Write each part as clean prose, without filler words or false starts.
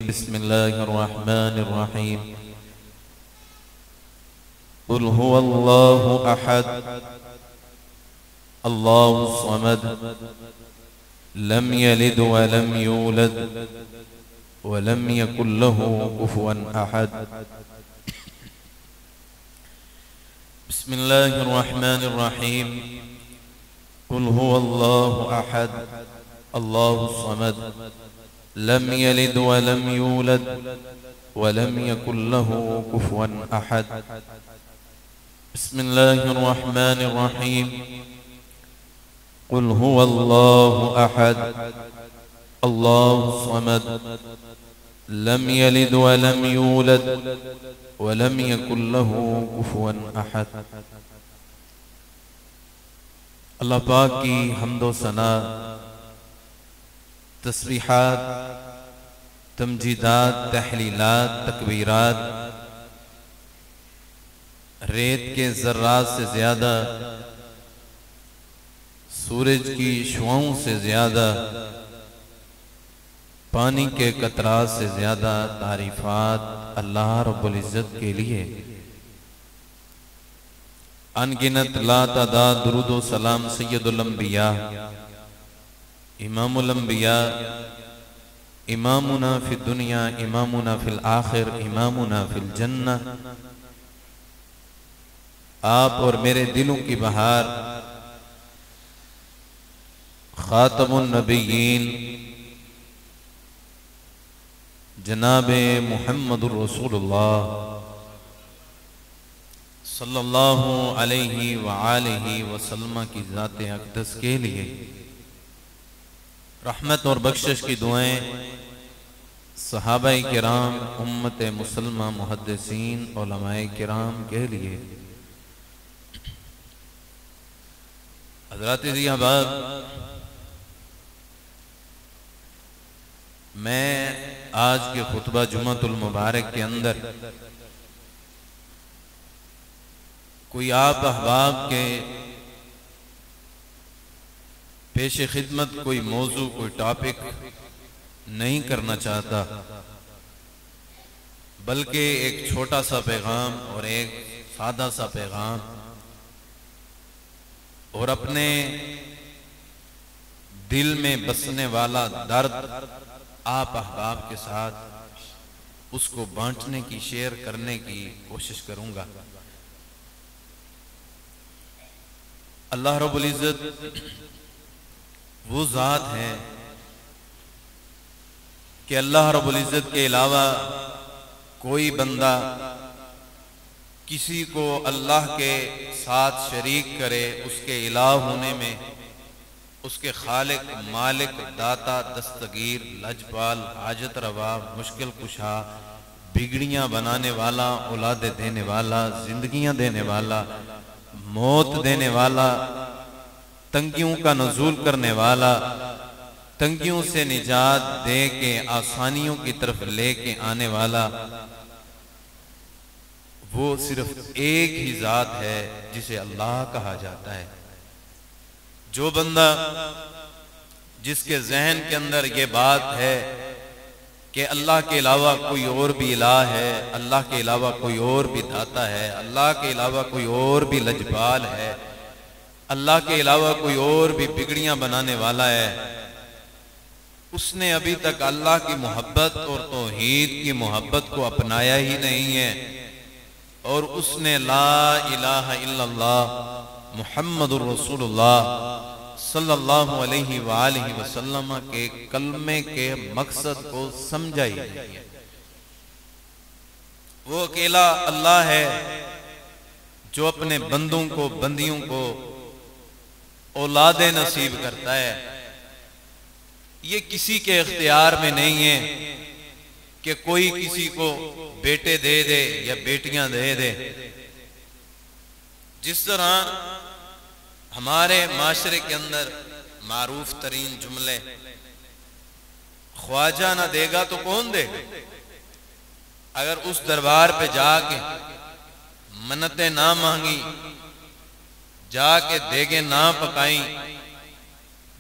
बिस्मिल्लाहिर्रहमानिर्रहीम। कुल हुवल्लाहु अहद अल्लाहु समद लम यलिद व लम यूलद व लम यकुल लहू कुफुवन अहद। बिस्मिल्लाहिर्रहमानिर्रहीम। कुल हुवल्लाहु अहद अल्लाहु समद लम यलिद व लम यूलद व लम यकुल लहू कुफुवन अहद। बिस्मिल्लाहिर्रहमानिर्रहीम। कुल हुवल्लाहु अहद अल्लाहु समद लम यलिद व लम यूलद व लम यकुल लहू कुफुवन अहद। अल्लाह पाक की हम्दो सना, तस्बीहात, तमजीदात, तहलीलात, तकबीरात रेत के जर्रात से ज्यादा, सूरज की शुआओं से ज्यादा, पानी के कतरात से ज्यादा तारीफात अल्लाह रब्बुल इज्जत के लिए। अनगिनत लातादाद दुरूद व सलाम सैयदुल अंबिया, इमामुल अंबिया, इमामुना फिद दुनिया, इमामुना फिल आखिर, इमामुना फिल जन्नह, आप और मेरे दिलों की बहार खातमुन नबिय्यीन जनाबे मुहम्मदुर रसूलुल्लाह सल्लल्लाहु अलैहि व आलिहि वसल्लम की ज़ात अक़दस के लिए रहमत और बख्शिश की दुआएं सहाबाए किराम, उम्मत मुसलमा, मुहद्दिसीन, उलमाए किराम के लिए। हज़रात ज़ियाबाद, मैं आज के खुतबा जुम्मतुल मुबारक के अंदर कोई आप अहबाब के पेश खिदमत कोई मौजू, कोई टॉपिक नहीं करना चाहता, बल्कि एक छोटा सा पैगाम और एक सादा सा पैगाम और अपने दिल में बसने वाला दर्द आप अहबाब के साथ उसको बांटने की, शेयर करने की कोशिश करूंगा। अल्लाह रब्बुल इज्जत वो ज़ात है कि अल्लाह रब्बुल इज्जत के अलावा कोई बंदा किसी को अल्लाह के साथ शरीक करे उसके इलाह होने में, उसके खालिक, मालिक, दाता, दस्तगीर, लजपाल, हाजत रवा, मुश्किल कुशा, बिगड़ियां बनाने वाला, औलादे देने वाला, जिंदगियां देने वाला, मौत देने वाला, तंगियों का नज़ूल करने वाला, तंगियों से निजात दे के आसानियों की तरफ लेके आने वाला, वो सिर्फ एक ही ज़ात है जिसे अल्लाह कहा जाता है। जो बंदा, जिसके जहन के अंदर ये बात है कि अल्लाह के अलावा कोई और भी इलाह है, अल्लाह के अलावा कोई और भी दाता है, अल्लाह के अलावा कोई और भी लजपाल है, अल्लाह के अलावा कोई और भी बिगड़ियां बनाने वाला है, उसने अभी तक अल्लाह की मोहब्बत और तौहीद की मोहब्बत को अपनाया ही नहीं है और उसने ला इलाहा इल्लल्लाह मुहम्मदुर रसूलुल्लाह सल्लल्लाहु अलैहि व आलिहि वसल्लम के कलमे के मकसद को समझा ही नहीं है। वो अकेला अल्लाह है जो अपने बंदों को, बंदियों को औलादे नसीब करता है। ये किसी के इख्तियार में नहीं है कि कोई किसी को बेटे दे दे या बेटियां दे दे। जिस तरह हमारे माशरे के अंदर मारूफ तरीन जुमले, ख्वाजा ना देगा तो कौन देगा। अगर उस दरबार पे जाके मन्नतें ना मांगी, जाके देगे ना पकाई,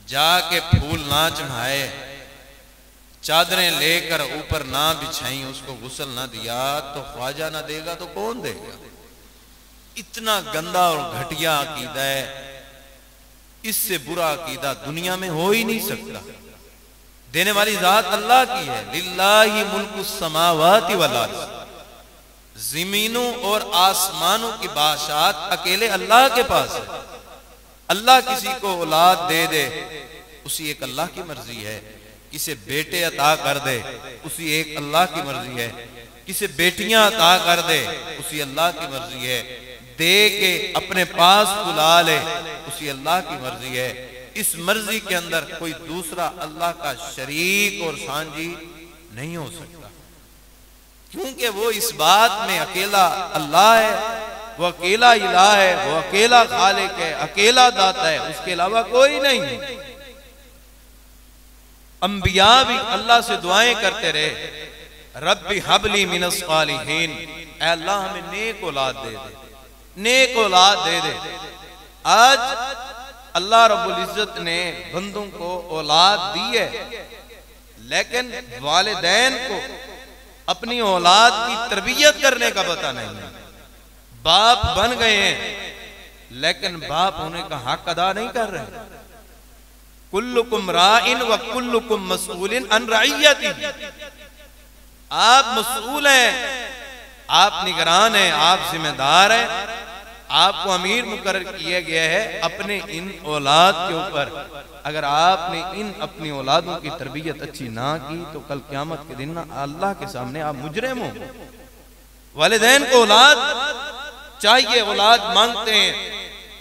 जाके फूल ना चढ़ाए, चादरें लेकर ऊपर ना बिछाई, उसको गुस्ल ना दिया, तो ख्वाजा ना देगा तो कौन देगा? इतना गंदा और घटिया अकीदा है, इससे बुरा अकीदा दुनिया में हो ही नहीं सकता। देने वाली जात अल्लाह की है, लिल्लाहि मुल्कुस समावाति वल अर्ज़, जमीनों और आसमानों की बादशाहत अकेले अल्लाह के पास है। अल्लाह किसी को औलाद दे दे, उसी एक अल्लाह की मर्जी है। किसे बेटे अता कर दे, उसी एक अल्लाह की मर्जी है। किसे बेटियां अता कर दे, उसी अल्लाह की मर्जी है। दे के अपने पास बुला ले, उसी अल्लाह की मर्जी है। इस मर्जी के अंदर कोई दूसरा अल्लाह का शरीक और सांझी नहीं हो सकता, क्योंकि वो इस बात में अकेला अल्लाह है, वो अकेला इलाह है, वो अकेला खालिक है, अकेला दाता है, उसके अलावा कोई नहीं है। अंबिया भी अल्लाह से दुआएं करते रहे, रब्बी हबली मिनस सालिहीन, ऐ अल्लाह हमें नेक औलाद दे दे, नेक औलाद दे दे। आज अल्लाह रब्बुल इज्जत ने बंदों को औलाद दी है, लेकिन वालिदैन को अपनी औलाद की तरबियत करने का पता नहीं है। बाप बन गए हैं, लेकिन बाप होने का हक अदा नहीं कर रहे। कुल्लुकुम राइन व कुल्लुकुम मसऊलिन अन रइयती, आप मसऊल हैं, आप निगरान हैं, आप जिम्मेदार हैं, आपको अमीर मुकर्रर किया गया है अपने इन औलाद के ऊपर। अगर आपने इन अपनी औलादों की तरबियत अच्छी ना की तो कल क़यामत के दिन अल्लाह के सामने आप मुजरिम हो। वालिदैन को औलाद चाहिए, औलाद मांगते हैं।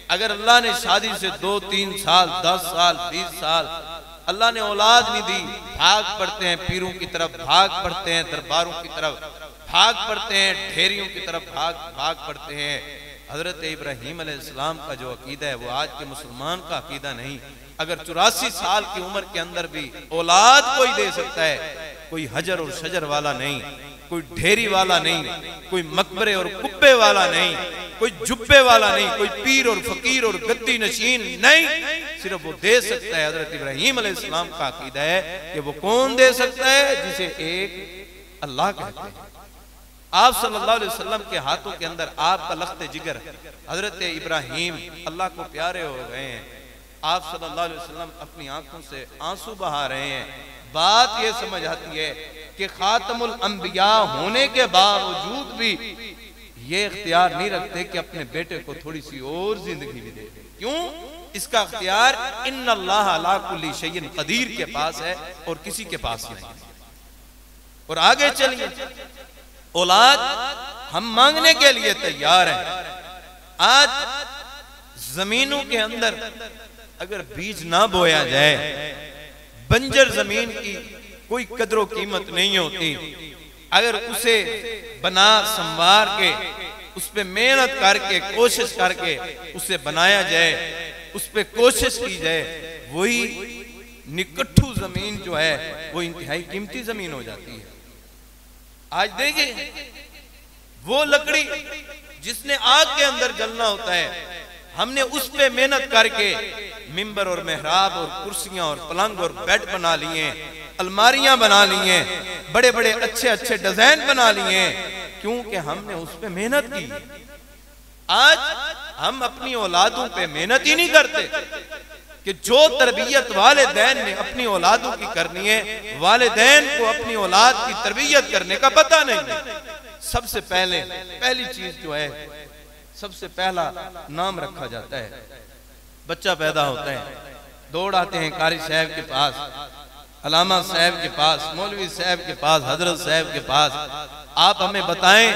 अगर अल्लाह ने शादी से 2-3 साल, 10 साल, 20 साल अल्लाह ने औलाद नहीं दी, भाग पड़ते हैं पीरों की तरफ, भाग पड़ते हैं दरबारों की तरफ, भाग पड़ते हैं ढेरियों की तरफ, भाग पड़ते हैं। हजरत इब्राहीम अलैहिस्सलाम का जो अकीदा है वो आज के मुसलमान का अकीदा नहीं। अगर 84 साल की उम्र के अंदर भी औलाद कोई दे सकता है, कोई हजर और शजर वाला नहीं, कोई ढेरी वाला नहीं, कोई मकबरे और कुब्बे वाला नहीं, कोई जुब्बे वाला नहीं, कोई पीर और फकीर और गद्दी नशीन नहीं, सिर्फ वो दे सकता है। हजरत इब्राहीम अलैहिस्सलाम का अकीदा है कि वो कौन दे सकता है? जिसे एक अल्लाह कहते हैं। आप सल्लल्लाहु अलैहि वसल्लम के हाथों के अंदर आपका लख्त जिगर हजरत इब्राहीम अल्लाह को प्यारे हो गए हैं। आप सल्लल्लाहु अलैहि वसल्लम अपनी आंखों से आंसू बहा रहे हैं। बात यह समझ आती है कि खातमुल अंबिया होने के बावजूद भी ये इख्तियार नहीं रखते कि अपने बेटे को थोड़ी सी और जिंदगी भी दे। क्यों? इसका इख्तियार इन्नल्लाह अला कुल्ली शैइन कदीर के पास है और किसी के पास नहीं। और आगे चलिए, औलाद हम मांगने के लिए तैयार हैं। आज जमीनों के अंदर अगर बीज ना बोया जाए, बंजर जमीन की कोई कदर कीमत नहीं होती। अगर उसे बना संवार के, उस पर मेहनत करके, कोशिश करके उसे बनाया जाए, उस पर कोशिश की जाए, वही निकट्ठू जमीन जो है वो इंतहाई कीमती जमीन हो जाती है। आज देखिए, वो लकड़ी जिसने आग के अंदर जलना होता है, हमने उस पे मेहनत करके मिंबर और मेहराब और कुर्सियां और पलंग और बेड बना लिए, अलमारियां बना लिए, बड़े बड़े अच्छे अच्छे डिजाइन बना लिए, क्योंकि हमने उस पे मेहनत की। आज हम अपनी औलादों पे मेहनत ही नहीं करते कि जो तरबियत वालिदैन ने अपनी औलादों की करनी है, वालिदैन को अपनी औलाद की तरबियत करने का पता नहीं। सबसे पहली चीज जो है, सबसे पहला नाम रखा जाता है। बच्चा पैदा होता है, दौड़ आते हैं कारी साहब के पास, अलामा साहब के पास, मौलवी साहब के पास, हजरत साहब के पास, आप हमें बताएं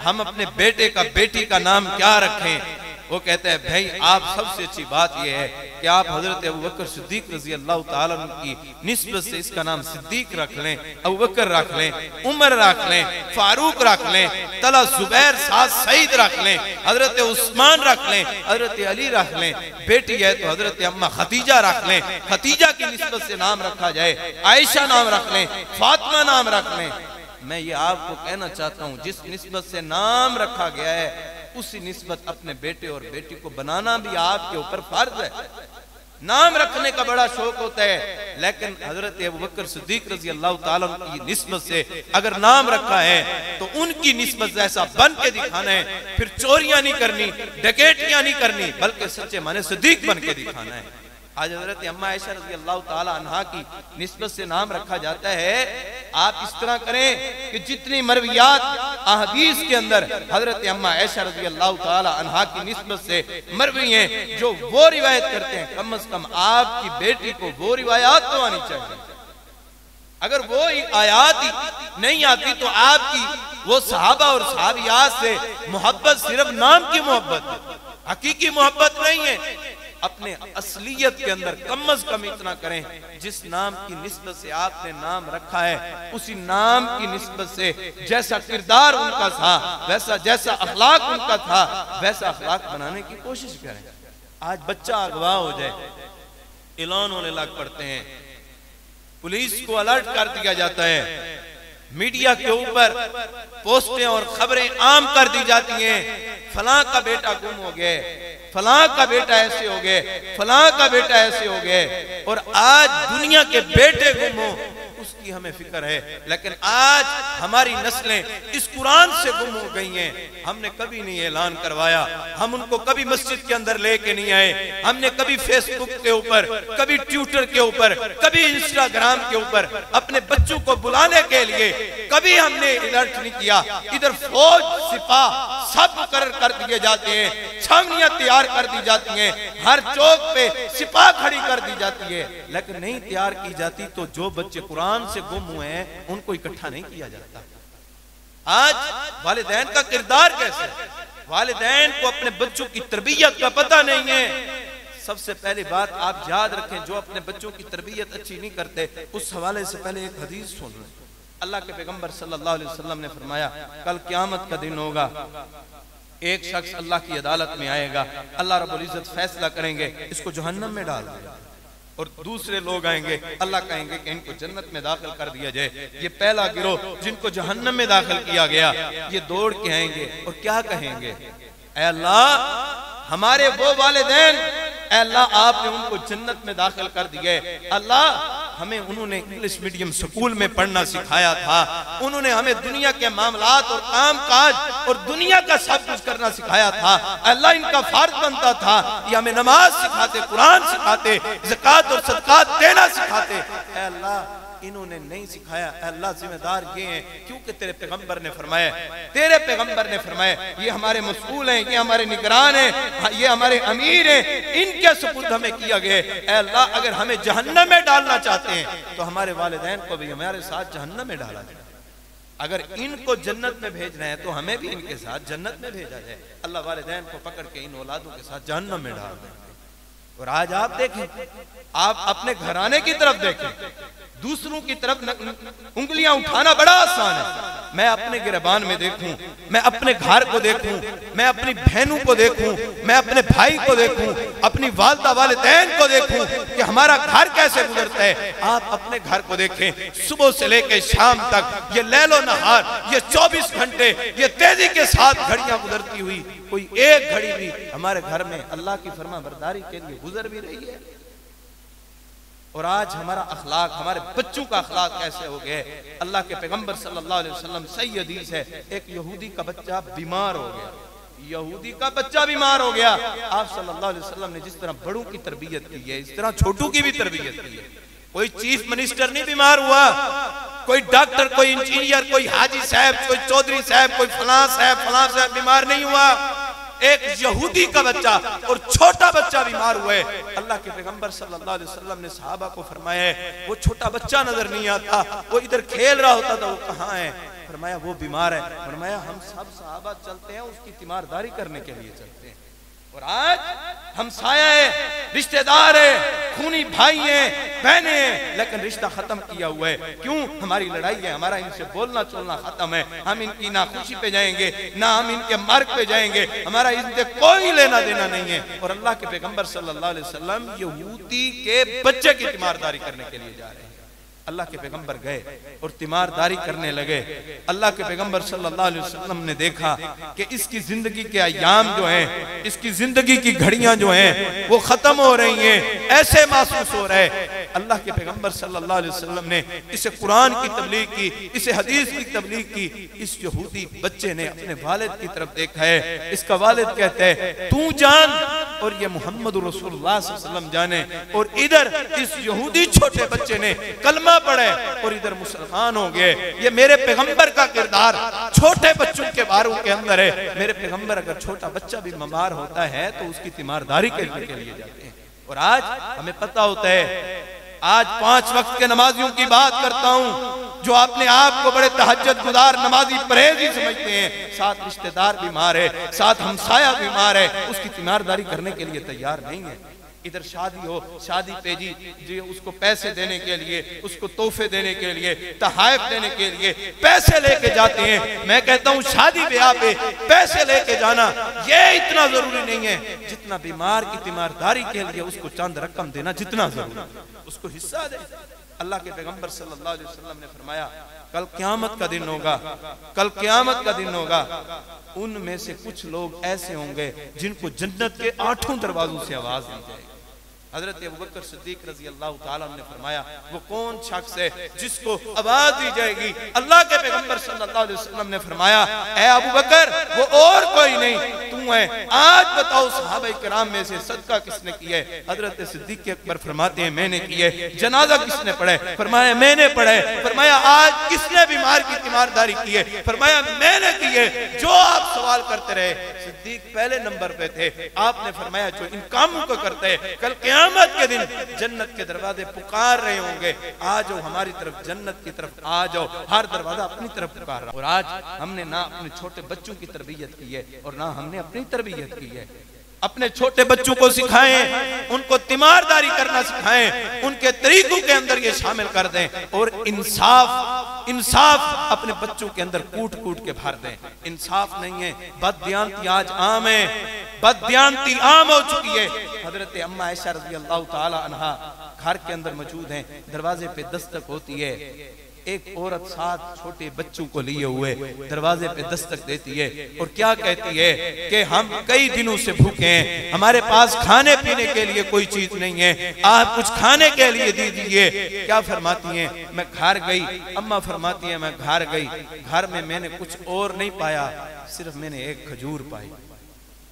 हम अपने बेटे का, बेटी का नाम क्या रखें। वो कहते हैं भाई आप सबसे अच्छी बात यह है कि आप हजरत अबू बकर सिद्दीक रजी अल्लाह ताला अन्हु की निस्बत से इसका नाम सिद्दीक रख लें, अबू बकर रख लें, उमर रख लें, फारूक रख लें, तला जुबैर, साथ सईद रख लें, हजरत उस्मान रख लें, हजरत अली रख लें, बेटी है तो हजरत अम्मा खतीजा रख लें, खतीजा की निस्बत से नाम रखा जाए, आयशा नाम रख लें, फातिमा नाम रख लें। मैं ये आपको कहना चाहता हूँ, जिस निस्बत से नाम रखा गया है उसी निस्बत अपने बेटे और बेटी को बनाना भी आपके ऊपर फर्ज है। नाम रखने का बड़ा शौक होता है, लेकिन हजरत अबू बकर सिद्दीक रज़ी अल्लाह ताला की निस्बत से अगर नाम रखा है तो उनकी निस्बत जैसा बन के दिखाना है। फिर चोरियां नहीं करनी, डकैतियां नहीं करनी, बल्कि सच्चे माने सिद्दीक बन के दिखाना है। आज हजरत अम्मा आयशा रज़ी अल्लाह ताला अन्हा की निस्बत से नाम रखा जाता है। आप इस तरह करें कि जितनी मरवियात अहदीस के अंदर हजरत अम्मा आयशा रज़ी अल्लाह ताला अन्हा की निस्बत से मरवी हैं, जो वो रिवायत करते हैं, कम से कम आपकी बेटी को वो रिवायात तो आनी चाहिए। अगर वो आयात ही नहीं आती तो आपकी वो सहाबा और सहाबियात से मोहब्बत सिर्फ नाम की मोहब्बत है, हकीकी मोहब्बत नहीं है। अपने असलियत के अंदर कम से कम इतना करें, जिस नाम की निस्बत से आपने नाम रखा है उसी नाम की निस्बत से जैसा किरदार उनका था, वैसा जैसा अखलाक उनका था, वैसा अखलाक बनाने की कोशिश करें। आज बच्चा अगवा हो जाए, ऐलान होने लग पड़ते हैं, पुलिस को अलर्ट कर दिया जाता है, मीडिया के ऊपर पोस्टें और खबरें आम कर दी जाती हैं, फलां का बेटा गुम हो गया, फलां का बेटा ऐसे हो गए, फलां का बेटा ऐसे हो गए। और आज दुनिया के बेटे गुम हो उसकी हमें फिक्र है, लेकिन आज हमारी नस्लें इस कुरान से गुम हो गई हैं। हमने कभी नहीं ऐलान करवाया, हम उनको कभी मस्जिद के अंदर लेके नहीं आए, हमने कभी फेसबुक के ऊपर, कभी ट्विटर के ऊपर, कभी इंस्टाग्राम के ऊपर अपने बच्चों को बुलाने के लिए कभी हमने अलर्ट नहीं किया। इधर फौज सिपाह सब मुकर्रर कर दिए जाते हैं, छावनियां तैयार कर दी जाती हैं, हर चौक पे सिपाह खड़ी कर दी जाती है, लेकिन नहीं तैयार की जाती तो जो बच्चे कुरान से गुम हुए हैं उनको इकट्ठा नहीं किया जाता। आज वालिदैन का किरदार कैसे है? वालिदैन को अपने बच्चों की तरबियत का पता नहीं है। सबसे पहली बात आप याद रखें, जो अपने बच्चों की तरबियत अच्छी नहीं करते, उस हवाले से पहले एक हदीस सुन लें। अल्लाह के पैगंबर सल्लल्लाहु अलैहि वसल्लम ने फरमाया, कल क़यामत का दिन होगा, एक शख्स अल्लाह की अदालत में आएगा, अल्लाह रब्बुल इज्जत फैसला करेंगे इसको जहन्नम में डाल देगा, और दूसरे लोग आएंगे, अल्लाह कहेंगे कि इनको जन्नत में दाखिल कर दिया जाए। ये पहला गिरोह जिनको जहन्नम में दाखिल किया गया, ये दौड़ के आएंगे और क्या कहेंगे, ऐ अल्लाह हमारे वो वालिदैन, ऐ अल्लाह आपने उनको जन्नत में दाखिल कर दिया, अल्लाह हमें उन्होंने इंग्लिश मीडियम स्कूल में पढ़ना सिखाया था, उन्होंने हमें दुनिया के मामलात और काम काज और दुनिया का सब कुछ करना सिखाया था, अल्लाह इनका फर्ज बनता था ये हमें नमाज सिखाते, कुरान सिखाते, ज़कात और सदकात देना सिखाते, ऐ अल्लाह इन्होंने नहीं सिखाया। अल्लाह जिम्मेदार ये हैं क्योंकि तेरे पैगंबर ने फरमाया, तेरे पैगंबर ने फरमाया ये हमारे मसूल हैं, ये हमारे निगरान हैं, ये हमारे अमीर हैं, इनके सुपुर्द हमें किया गया। ऐ अल्लाह अगर हमें जहन्नम में डालना चाहते हैं तो हमारे वालिदैन को भी हमारे साथ जहन्नम में डाला जाए, अगर इनको जन्नत में भेजना है तो हमें भी इनके साथ जन्नत में भेजा जाए। अल्लाह वालिदैन को पकड़ के इन औलादों के साथ जहन्नम में डाल दें। और आज आप देखें, आप अपने घराने की तरफ देखें, दूसरों की तरफ उंगलियां उठाना बड़ा आसान है। मैं अपने गिरबान में देखूं, मैं अपने घर को देखूं, मैं अपनी बहनों को देखूं, मैं अपने भाई को देखूं, अपनी वालिदा वालिदैन को देखूं कि हमारा घर कैसे गुजरता है। आप अपने घर को देखें, सुबह से लेकर शाम तक ये लैलो नहार, ये 24 घंटे ये तेजी के साथ घड़ियां गुजरती हुई, कोई एक घड़ी भी हमारे घर में अल्लाह की फरमा बरदारी के लिए गुजर भी रही है। और आज हमारा अखलाक, हमारे बच्चों का अखलाक कैसे हो गए। अल्लाह के पैगंबर सल्लल्लाहु अलैहि वसल्लम सही हदीस है, एक यहूदी का बच्चा बीमार हो गया, यहूदी का बच्चा बीमार हो गया। आप सल्लल्लाहु अलैहि वसल्लम ने जिस तरह बड़ों की तरबियत की है, इस तरह छोटों की भी तरबियत की है। कोई चीफ मिनिस्टर नहीं बीमार हुआ, कोई डॉक्टर, कोई इंजीनियर, कोई हाजी साहब, कोई चौधरी साहब, कोई फलां साहब बीमार नहीं हुआ। एक यहूदी का बच्चा और छोटा बच्चा बीमार हुए। अल्लाह के पैगंबर सल्लल्लाहु अलैहि वसल्लम ने सहाबा को फरमाया, वो छोटा बच्चा नजर नहीं आता, वो इधर खेल रहा होता था, वो कहाँ है? फरमाया वो बीमार है। फरमाया हम सब सहाबा चलते हैं, उसकी तीमारदारी करने के लिए चलते हैं। और आज हमसाया है, रिश्तेदार है, खूनी भाई हैं, बहनें हैं, लेकिन रिश्ता खत्म किया हुआ है। क्यों? हमारी लड़ाई है, हमारा इनसे बोलना चलना खत्म है। हम इनकी ना खुशी पे जाएंगे, ना हम इनके मर्ग पे जाएंगे, हमारा इनसे कोई लेना देना नहीं है। और अल्लाह के पैगंबर सल्लल्लाहु अलैहि वसल्लम यहूदी के बच्चे की तीमारदारी करने के लिए जा रहे हैं। अल्लाह के पैगंबर गए और तीमारदारी करने लगे। अल्लाह के पैगंबर सल्लल्लाहु अलैहि वसल्लम ने देखा कि इसकी जिंदगी के अयाम जो हैं, इसकी जिंदगी की घड़ियां जो हैं वो खत्म हो रही हैं, ऐसे महसूस हो रहा है। अल्लाह के पैगंबर सल्लल्लाहु अलैहि वसल्लम ने इसे कुरान की तबलीग की, इसे हदीस की तबलीग की। इस यहूदी बच्चे ने अपने वालिद की तरफ देखा है। इसका वालिद कहता है तू जान और ये मोहम्मद रसूलुल्लाह सल्लल्लाहु अलैहि वसल्लम जाने। और इधर इस यहूदी छोटे बच्चे ने कलमा पढ़े और इधर मुसलमान हो गए। ये मेरे पैगंबर का किरदार छोटे बच्चों के बारों के अंदर है। मेरे पैगंबर अगर छोटा बच्चा भी बीमार होता है तो उसकी तीमारदारी करने के लिए जाते हैं। और आज हमें पता होता है, आज 5 वक्त के नमाजियों की बात करता हूं जो अपने आप को बड़े तहज्जुद गुजार नमाजी परहेजी समझते हैं, साथ रिश्तेदार बीमार है, साथ हमसाया बीमार है, उसकी तीमारदारी करने के लिए तैयार नहीं है। इधर शादी हो, शादी पे जी उसको पैसे देने के लिए, उसको तोहफे देने के लिए, तहाइफ देने के लिए पैसे लेके जाते हैं। मैं कहता हूँ शादी ब्याह पे पैसे लेके जाना ये इतना जरूरी नहीं है जितना बीमार की तीमारदारी के लिए उसको चंद रकम देना जितना जरूरी, उसको हिस्सा दे। अल्लाह के पैगंबर सल्लल्लाहु अलैहि वसल्लम ने फरमाया कल क़यामत का दिन होगा, कल क़यामत का दिन होगा, उनमें से कुछ लोग ऐसे होंगे जिनको जन्नत के 8 दरवाजों से आवाज दी जाएगी। हजरत अबू बकर सिद्दीक रजी अल्लाह ताला ने फरमाया वो कौन शख्स है जिसको आवाज दी जाएगी? अल्लाह के पैगंबर सल्लल्लाहु अलैहि वसल्लम ने फरमाया ए अबू बकर वो और कोई नहीं तू है। आज बताओ सहाबा किराम में से सदका किसने किया है? हजरत सिद्दीक अकबर फरमाते हैं मैंने किया है। जनाजा किसने पढ़ा है? फरमाया मैंने पढ़ा है। फरमाया आज किसने बीमार की तीमारदारी की है? फरमाया मैंने की है। जो आप सवाल करते रहे सिद्दीक पहले नंबर पे थे। आपने फरमाया जो इन कामों को करते हैं कल क़यामत के दिन जन्नत के दरवाजे पुकार रहे होंगे, आ जाओ हमारी तरफ, जन्नत की तरफ आ जाओ। हर दरवाजा अपनी तरफ पुकार रहा। और आज हमने ना अपने छोटे बच्चों की तरबियत की है और ना हमने अपनी तरबियत की है। अपने छोटे बच्चों को सिखाएं, उनको तीमारदारी करना सिखाएं, उनके तरीकों के अंदर ये शामिल कर दें और इंसाफ अपने बच्चों के अंदर कूट कूट के भर दें। इंसाफ नहीं है, बददियानती आज आम है, बददियानती आम हो चुकी है। हजरत अम्मा आयशा रज़ी अल्लाह ताला अन्हा घर के अंदर मौजूद हैं, दरवाजे पे दस्तक होती है। एक औरत 7 छोटे बच्चों को लिए हुए दरवाजे पे दस्तक देती है और क्या कहती है कि हम कई दिनों से भूखे हैं, हमारे पास खाने पीने के लिए कोई चीज नहीं है, आप कुछ खाने के लिए दे दीजिए। क्या फरमाती हैं? मैं घर गई। अम्मा फरमाती है मैं घर गई, घर में मैंने कुछ और नहीं पाया, सिर्फ मैंने एक खजूर पाई।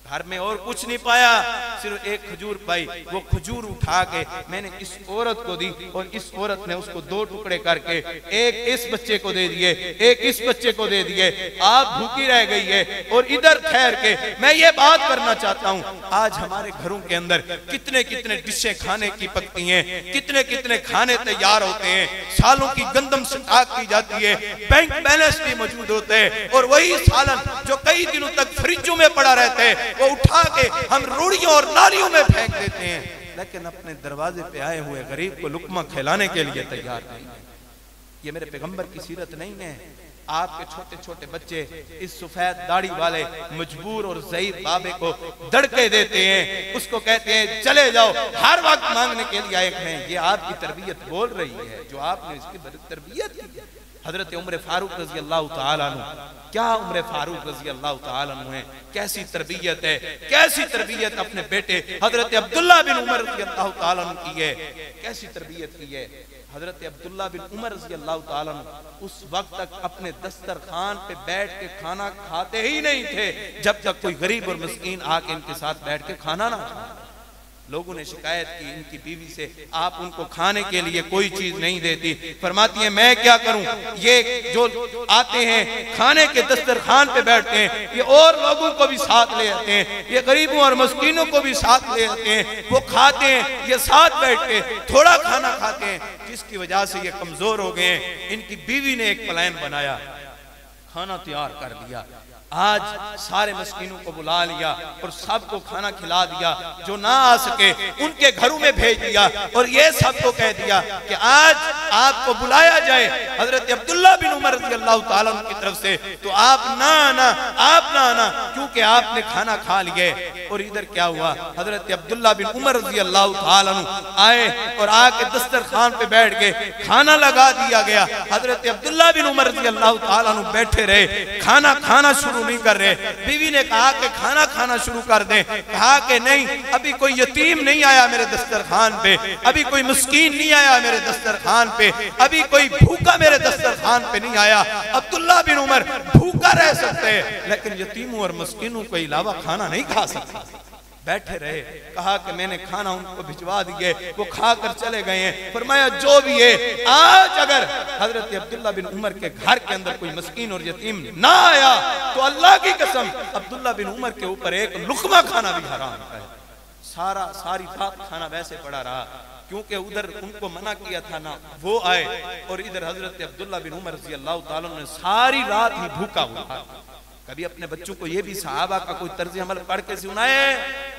घर में और कुछ नहीं पाया, सिर्फ एक खजूर पाई। वो खजूर उठा के मैंने इस औरत को दी और इस औरत ने उसको 2 टुकड़े करके एक इस बच्चे को दे दिए, एक इस बच्चे को दे दिए। आप भूखी रह गई है और इधर ठहर के मैं ये बात करना चाहता हूँ, आज हमारे घरों के अंदर कितने कितने डिशें खाने की पकती हैं, कितने कितने खाने तैयार होते हैं, सालों की गंदम स्टॉक की जाती है, बैंक बैलेंस भी मौजूद होते हैं और वही सालन जो कई दिनों तक फ्रिजों में पड़ा रहता है वो उठा के हम रूड़ियों और नालियों में फेंक देते हैं, लेकिन अपने दरवाजे पे आए हुए गरीब को लुकमा खिलाने के लिए तैयार नहीं है। ये मेरे पैगंबर की सीरत नहीं है। आपके छोटे छोटे बच्चे इस सफेद दाढ़ी वाले मजबूर और ज़ईफ बाबे को दड़के देते हैं, उसको कहते हैं चले जाओ, हर वक्त मांगने के लिए आए हैं। ये आपकी तरबियत बोल रही है जो आपने इसकी तरबियत की। हजरत उमर फारूक रजी अल्लाह ताला अन्हु, क्या उमर फारूक रजी अल्लाह ताला अन्हु है, कैसी तरबियत है, कैसी तरबियत अपने बेटे हजरत अब्दुल्ला बिन उमर रजी अल्लाह ताला अन्हु की है, कैसी तरबियत की है। हजरत अब्दुल्ला बिन उमर रजी अल्लाह ताला अन्हु उस वक्त तक अपने दस्तरखान पे बैठ के खाना खाते ही नहीं थे जब तक कोई गरीब और मिस्कीन आके इनके साथ बैठ के खाना ना खाए। लोगों ने शिकायत की इनकी बीवी से, आप उनको खाने के लिए कोई चीज नहीं देती। फरमाती है मैं क्या करूं, ये जो आते हैं खाने के दस्तरखान पे बैठते हैं, ये और लोगों को भी साथ ले आते हैं, ये गरीबों और मस्कीनों को भी साथ ले आते हैं, वो खाते हैं, ये साथ बैठ के थोड़ा खाना खाते हैं, जिसकी वजह से ये कमजोर हो गए हैं। इनकी बीवी ने एक प्लान बनाया, खाना तैयार कर दिया, आज सारे मस्कीनों को बुला लिया और सबको खाना खिला दिया, जो ना आ सके उनके घरों में भेज दिया और ये सबको कह दिया कि आज आपको बुलाया जाए हजरत अब्दुल्ला बिन उमर रज़ी अल्लाह ताला की तरफ से, तो आप ना आना, आप ना आना, क्योंकि आपने खाना खा लिए। और इधर क्या हुआ, हजरत अब्दुल्ला बिन उमर रज़ी अल्लाह ताला अन्हु आए और आके दस्तरखान पे बैठ गए, खाना लगा दिया गया। हजरत अब्दुल्ला बिन उमर रज़ी अल्लाह ताला अन्हु बैठे रहे, खाना खाना शुरू नहीं कर रहे। बीवी ने कहा कि खाना खाना शुरू कर दें, कहा कि नहीं, अभी कोई यतीम नहीं आया मेरे दस्तरखान पे, अभी कोई मिस्कीन नहीं आया मेरे दस्तरखान पे, अभी कोई भूखा मेरे दस्तरखान पे नहीं आया। अब्दुल्ला बिन उमर भूखा रह सकते हैं लेकिन यतीमों और मिस्कीनों के अलावा खाना नहीं खा सकते। बैठे रहे, कहा कि मैंने खाना उनको भिजवा दिए, वो खाकर चले गए हैं। फरमाया जो भी है, आज अगर हजरत अब्दुल्ला बिन उमर के घर के अंदर कोई मिस्कीन और यतीम ना आया तो अल्लाह की कसम अब्दुल्ला बिन उमर के ऊपर एक लुकमा खाना भी हराम है। सारी रात खाना वैसे पड़ा रहा, क्योंकि उधर उनको मना किया था ना वो आए, और इधर हजरत अब्दुल्ला बिन उमर रज़ी अल्लाह ताला ने सारी रात ही भूखा हुआ। कभी अपने बच्चों को ये भी सहाबा का कोई तर्ज अमल पढ़ के सुनाए।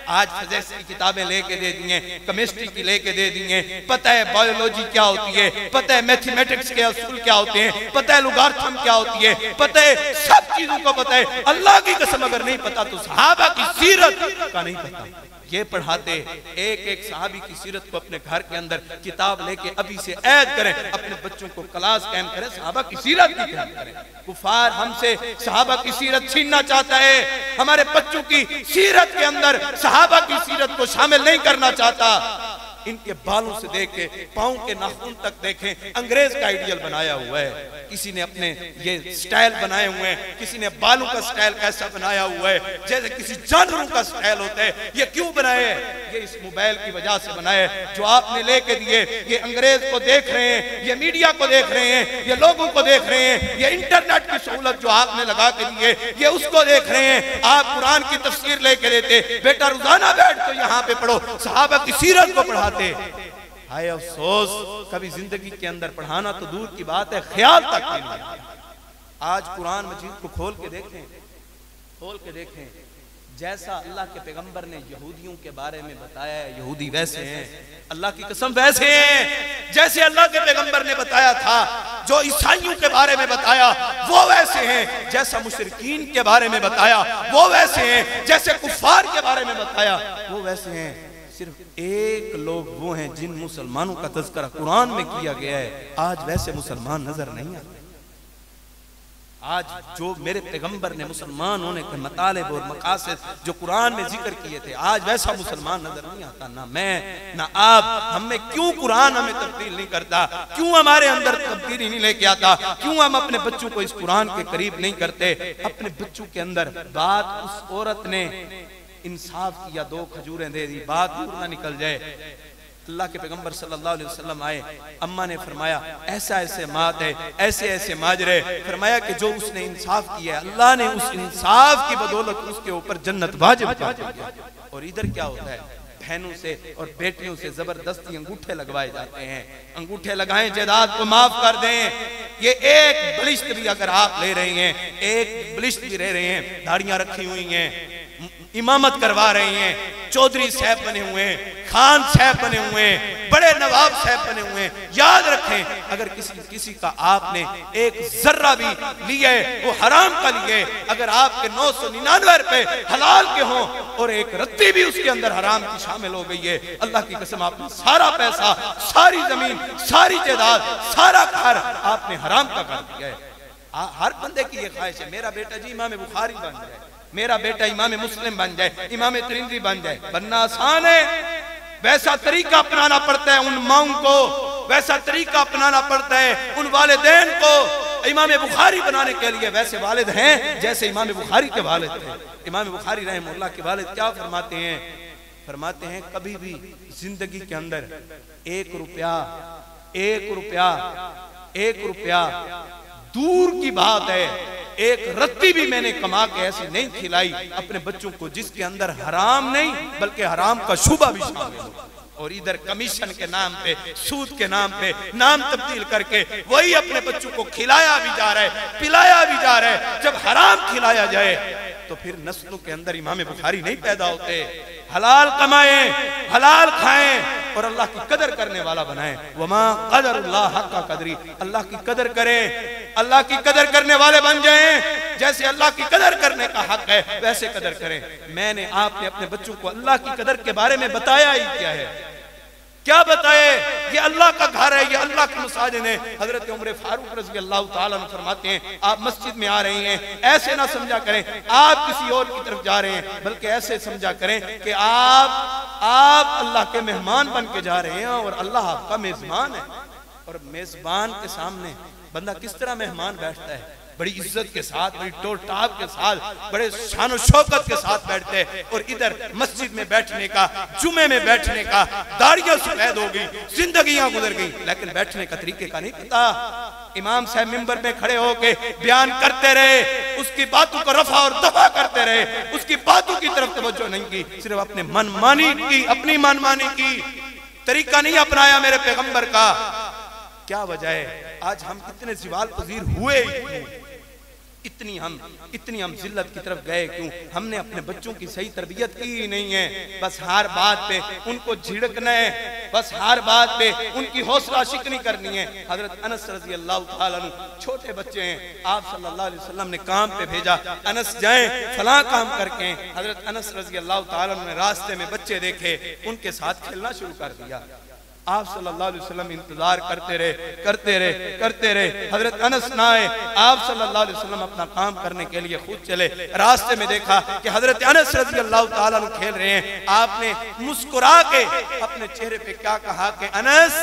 आज फिजिक्स की किताबें लेके दे दी हैं, केमिस्ट्री की लेके दे दी हैं, पता है बायोलॉजी क्या होती है, पता है मैथमेटिक्स के असूल क्या होते हैं, पता है लुगार्थम क्या होती है, पता है सब चीजों को पता है। अल्लाह की कसम अगर नहीं पता तो सहाबा की सीरत का नहीं पता। ये पढ़ाते, एक एक सहाबी की सीरत को अपने घर के अंदर किताब लेके अभी से ऐद करें, अपने बच्चों को क्लास कैम करें, सहाबा की सीरत की कैम करें। कुफार हमसे सहाबा की सीरत छीनना चाहता है, हमारे बच्चों की सीरत के अंदर सहाबा की सीरत को शामिल नहीं करना चाहता। इनके बालों से देखे पांव के नाखून तक देखें, अंग्रेज का आइडियल बनाया हुआ है। किसी ने अपने ये स्टाइल बनाए हुए हैं, किसी ने बालों का स्टाइल कैसा बनाया हुआ है जैसे किसी जानवरों का स्टाइल होता है। ये क्यों बनाए? ये इस मोबाइल की वजह से बनाए जो आपने लेके दिए। ये अंग्रेज को देख रहे हैं, ये मीडिया को देख रहे हैं, ये लोगों को देख रहे हैं, ये इंटरनेट की सहूलत जो आपने लगा के दी है ये उसको देख रहे हैं। आप कुरान की तफसीर लेके देते, बेटा रोजाना बैठ तो यहाँ पे पढ़ो, सहाबा की सीरत को पढ़ाते। हाय अफसोस, कभी जिंदगी के अंदर पढ़ाना तो दूर की बात है, ख्याल तक नहीं आता। आज कुरान मजीद को खोल के देखें, जैसा अल्लाह के पैगंबर ने यहूदियों के बारे में बताया है, यहूदी वैसे हैं, अल्लाह की कसम वैसे हैं जैसे अल्लाह के पैगंबर ने बताया था। जो ईसाइयों के बारे में बताया वो वैसे हैं, जैसा मुशरिकीन के बारे में बताया वो वैसे हैं, जैसे कुफार के बारे में बताया वो वैसे हैं। सिर्फ एक लोग वो हैं जिन मुसलमानों का तज़किरा कुरान में किया गया है, आज वैसे मुसलमान नजर नहीं आते। आज जो मेरे पैगंबर ने मुसलमान होने के मतालिब और मकासद जो कुरान में जिक्र किए थे, आज वैसा मुसलमान नजर नहीं आता। ना मैं ना आप, हमें क्यों कुरान हमें तब्दील नहीं करता, क्यों हमारे अंदर तब्दीली नहीं लेके आता, क्यों हम अपने बच्चों को इस कुरान के करीब नहीं करते। अपने बच्चों के अंदर बात, उस औरत ने इंसाफ किया, 2 खजूरें दे दी, बात दूर ना निकल जाए। अल्लाह के पैगंबर सल्लल्लाहु अलैहि वसल्लम आए, अम्मा ने फरमाया ऐसा ऐसे मात है, ऐसे ऐसे माजरे। फरमाया कि जो उसने इंसाफ किया अल्लाह ने उस इंसाफ की बदौलत उसके ऊपर जन्नत वाजिब कर दी। और इधर क्या होता है, बहनों से और बेटियों से जबरदस्ती अंगूठे लगवाए जाते हैं। अंगूठे लगाएं, जायदाद को माफ कर दें। ये एक बलिश्त भी अगर आप ले रहे हैं, एक बलिश्त भी ले रहे हैं, दाढ़ियां रखी हुई हैं, इमामत करवा रही हैं, चौधरी साहब बने हुए हैं, खान साहब बने हुए हैं, बड़े नवाब साहब बने हुए हैं, याद रखें अगर किसी का आपने एक जर्रा भी लिया है वो हराम का लिए। अगर आपके 999 रुपए हलाल के हों और एक रत्ती भी उसके अंदर हराम की शामिल हो गई है, अल्लाह की कसम आपने सारा पैसा, सारी जमीन, सारी जायदाद, सारा घर आपने हराम का कर दिया है। हर बंदे की ये ख्वाहिश है मेरा बेटा जी इमाम बुखारी बन जाए, मेरा बेटा इमाम मुस्लिम बन जाए, इमाम तिरमिज़ी बन जाए। बनना आसान है, वैसा तरीका अपनाना पड़ता है उन माओं को, वैसा तरीका अपनाना पड़ता है उन वालिदैन को। इमाम बुखारी बनाने के लिए वैसे वालिद हैं जैसे इमाम बुखारी के वालिद थे। इमाम बुखारी रहमतुल्लाह के वालिद क्या फरमाते हैं? फरमाते हैं कभी भी जिंदगी के अंदर 1 रुपया दूर की बात है, एक रत्ती भी मैंने कमा के ऐसी नहीं खिलाई अपने बच्चों को जिसके अंदर हराम नहीं बल्कि हराम का शुबा भी शामिल हो। और इधर कमीशन के नाम पे, सूद के नाम पे नाम तब्दील करके वही अपने बच्चों को खिलाया भी जा रहा है, पिलाया भी जा रहा है। जब हराम खिलाया जाए तो फिर नस्लों के अंदर इमाम बुखारी नहीं पैदा होते। हलाल कमाएं, हलाल खाएं और अल्लाह की कदर करने वाला बनाएं। वमा कदरुल्लाह हक्का कदरी, अल्लाह की कदर करें, अल्लाह की कदर करने वाले बन जाएं। जैसे अल्लाह की कदर करने का हक है वैसे कदर करें। मैंने आपने अपने बच्चों को अल्लाह की कदर के बारे में बताया ही क्या है? क्या बताए? ये अल्लाह का घर है, ये अल्लाह की मसाजिद है। हजरत उमर फारूक रज़ी अल्लाह ताला अन्हु फरमाते हैं, आप मस्जिद में आ रही हैं, ऐसे ना समझा करें आप किसी और की तरफ जा रहे हैं, बल्कि ऐसे समझा करें कि आप अल्लाह के मेहमान बन के जा रहे हैं और अल्लाह आपका मेजबान है। और मेजबान के सामने बंदा किस तरह मेहमान बैठता है? बड़ी इज्जत के साथ, बड़ी टोर टाप के साथ, बड़े शान और शौकत के साथ बैठते हैं। और इधर मस्जिद में बैठने का, जुमे में बैठने का, दाढ़ियां सफेद हो गई, जिंदगियां गुजर गई, लेकिन बैठने का तरीके का नहीं पता। इमाम साहब मिंबर में खड़े होके बयान करते रहे, उसकी बातों को रफा और दफा करते रहे, उसकी बातों की तरफ तवज्जो नहीं की, सिर्फ अपने मनमानी की, अपनी मनमानी की, तरीका नहीं अपनाया मेरे पैगंबर का। क्या वजह है आज हम इतने जिवाल पजीर हुए क्यों? इतनी हम जिल्लत की तरफ गए क्यों? हमने अपने बच्चों की सही तरबियत की ही नहीं है। बस हर बात पे उनको झिड़कना है, बस हर बात पे उनकी हौसला शिकनी करनी है। हजरत अनस रज़ी अल्लाह ताला अन्हु छोटे बच्चे हैं, आप सल्लल्लाहु अलैहि वसल्लम ने काम पे भेजा, अनस जाएं फलां काम करके। हजरत अनस रज़ी अल्लाह ताला अन्हु ने रास्ते में बच्चे देखे, उनके साथ खेलना शुरू कर दिया। आप सल्लल्लाहु अलैहि वसल्लम इंतजार करते रहे। हजरत अनस ना आए, आप सल्लल्लाहु अलैहि वसल्लम अपना काम करने के लिए खुद चले। रास्ते में देखा कि हजरत अनस रज़ी अल्लाह ताला अन्हु खेल रहे हैं। आपने मुस्कुरा के अपने चेहरे पे क्या कहा कि अनस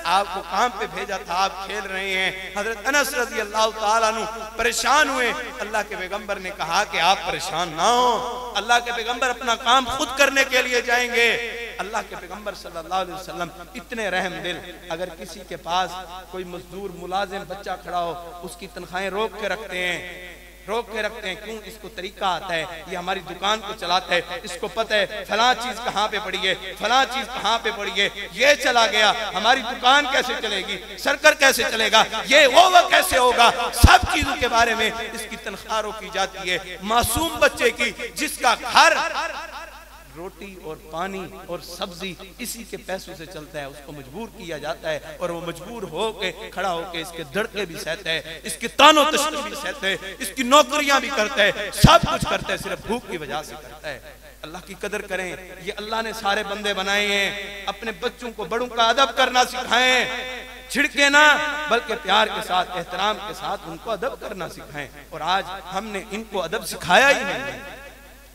आपको काम पे भेजा था, आप खेल रहे हैं। हजरत अनस रज़ी अल्लाह ताला अन्हु परेशान हुए। अल्लाह के पैगंबर ने कहा कि आप परेशान ना हो, अल्लाह के पैगंबर अपना काम खुद करने के लिए जाएंगे। अल्लाह के पैगंबर सल्लल्लाहु अलैहि वसल्लम इतने रहम दिल, अगर किसी के पास कोई मजदूर मुलाजिम बच्चा खड़ा हो, उसकी तनख्वाहें रोक के रखते हैं। क्यों? इसको तरीका आता है, ये हमारी दुकान को चलाता है, इसको पता है फलां चीज कहाँ पे पड़ी है, फलां चीज कहाँ पे पड़ी है, ये चला गया हमारी दुकान कैसे चलेगी, सर्कल कैसे चलेगा, ये वो कैसे होगा, सब चीजों के बारे में इसकी तनख्वाह रोकी जाती है। मासूम बच्चे की जिसका घर रोटी और पानी और सब्जी इसी के पैसों से चलता है, उसको मजबूर किया जाता है और वो मजबूर होके खड़ा होके इसके धड़के भी सहता है, इसके तानो तशन्नुस भी सहता है, इसकी नौकरियां भी करता है, सब कुछ करता है, सिर्फ भूख की वजह से करता है। अल्लाह की कदर करें, ये अल्लाह ने सारे बंदे बनाए हैं। अपने बच्चों को बड़ों का अदब करना सिखाएं, छिड़के ना बल्कि प्यार के साथ, एहतराम के साथ उनको अदब करना सिखाएं। और आज हमने इनको अदब सिखाया ही नहीं है,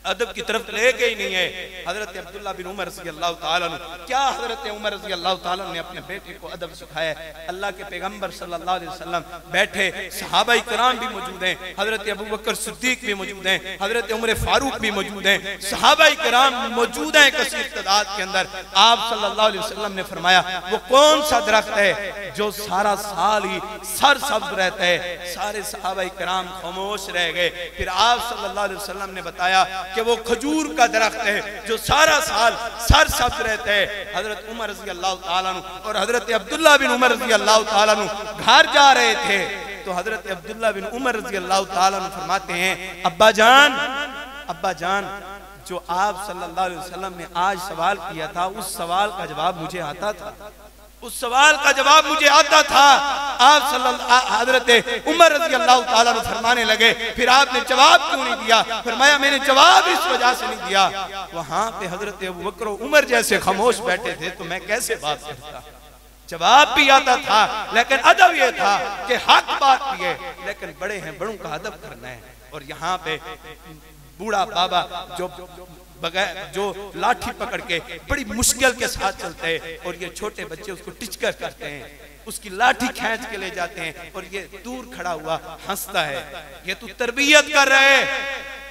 अदब की तरफ ले गई नहीं है। हजरत अब्दुल्ला बिन उमर रज़ी अल्लाह ताला अन्हु, क्या हजरत उमर रज़ी अल्लाह ताला ने अपने बेटे को अदब सिखाया? अल्लाह के पैगंबर सल्लल्लाहु अलैहि वसल्लम बैठे, सहाबा इकराम भी मौजूद हैं, हजरत अबू बकर सिद्दीक भी मौजूद हैं, हजरत उमर फारूक भी मौजूद हैं, सहाबा इकराम मौजूद हैं कसीर तादाद के अंदर। आप सल्लल्लाहु अलैहि वसल्लम ने फरमाया, वो कौन सा दरख्त है जो सारा साल ही सरसब्ज रहता है? सारे सहाबा इकराम खामोश रह गए। फिर आप सल्लल्लाहु अलैहि वसल्लम ने बताया कि वो खजूर का दरख्त है जो सारा साल सरसब्ज रहता है। हजरत उमर रज़ी अल्लाह ताला अन्हु और हजरत अब्दुल्ला बिन उमर रज़ी अल्लाह ताला अन्हु घर जा रहे थे, तो हजरत अब्दुल्ला बिन उमर रज़ी अल्लाह ताला अन्हु फरमाते हैं, अब्बा जान, जो आप सल्लल्लाहु अलैहि वसल्लम ने आज सवाल किया था, उस सवाल का जवाब मुझे आता था, उस सवाल का जवाब मुझे आता था। आप हजरत उमर रज़ी अल्लाह ताला अन्हु फरमाने लगे, फिर आपने जवाब क्यों नहीं दिया? फरमाया, मैंने जवाब इस वजह से नहीं दिया, वहां पे हजरत अबू बकर उमर जैसे खामोश बैठे थे, तो मैं कैसे बात करता? जवाब भी आता था, लेकिन अदब ये था कि हक बात भी है, लेकिन बड़े हैं, बड़ों का अदब करना है। और यहाँ पे बूढ़ा बाबा जो लाठी पकड़ के बड़ी मुश्किल के साथ चलते हैं, और ये छोटे बच्चे उसको टिचकर करते हैं, उसकी लाठी खींच के ले जाते हैं, और ये दूर खड़ा हुआ हंसता है। ये तू तरबियत कर रहे है,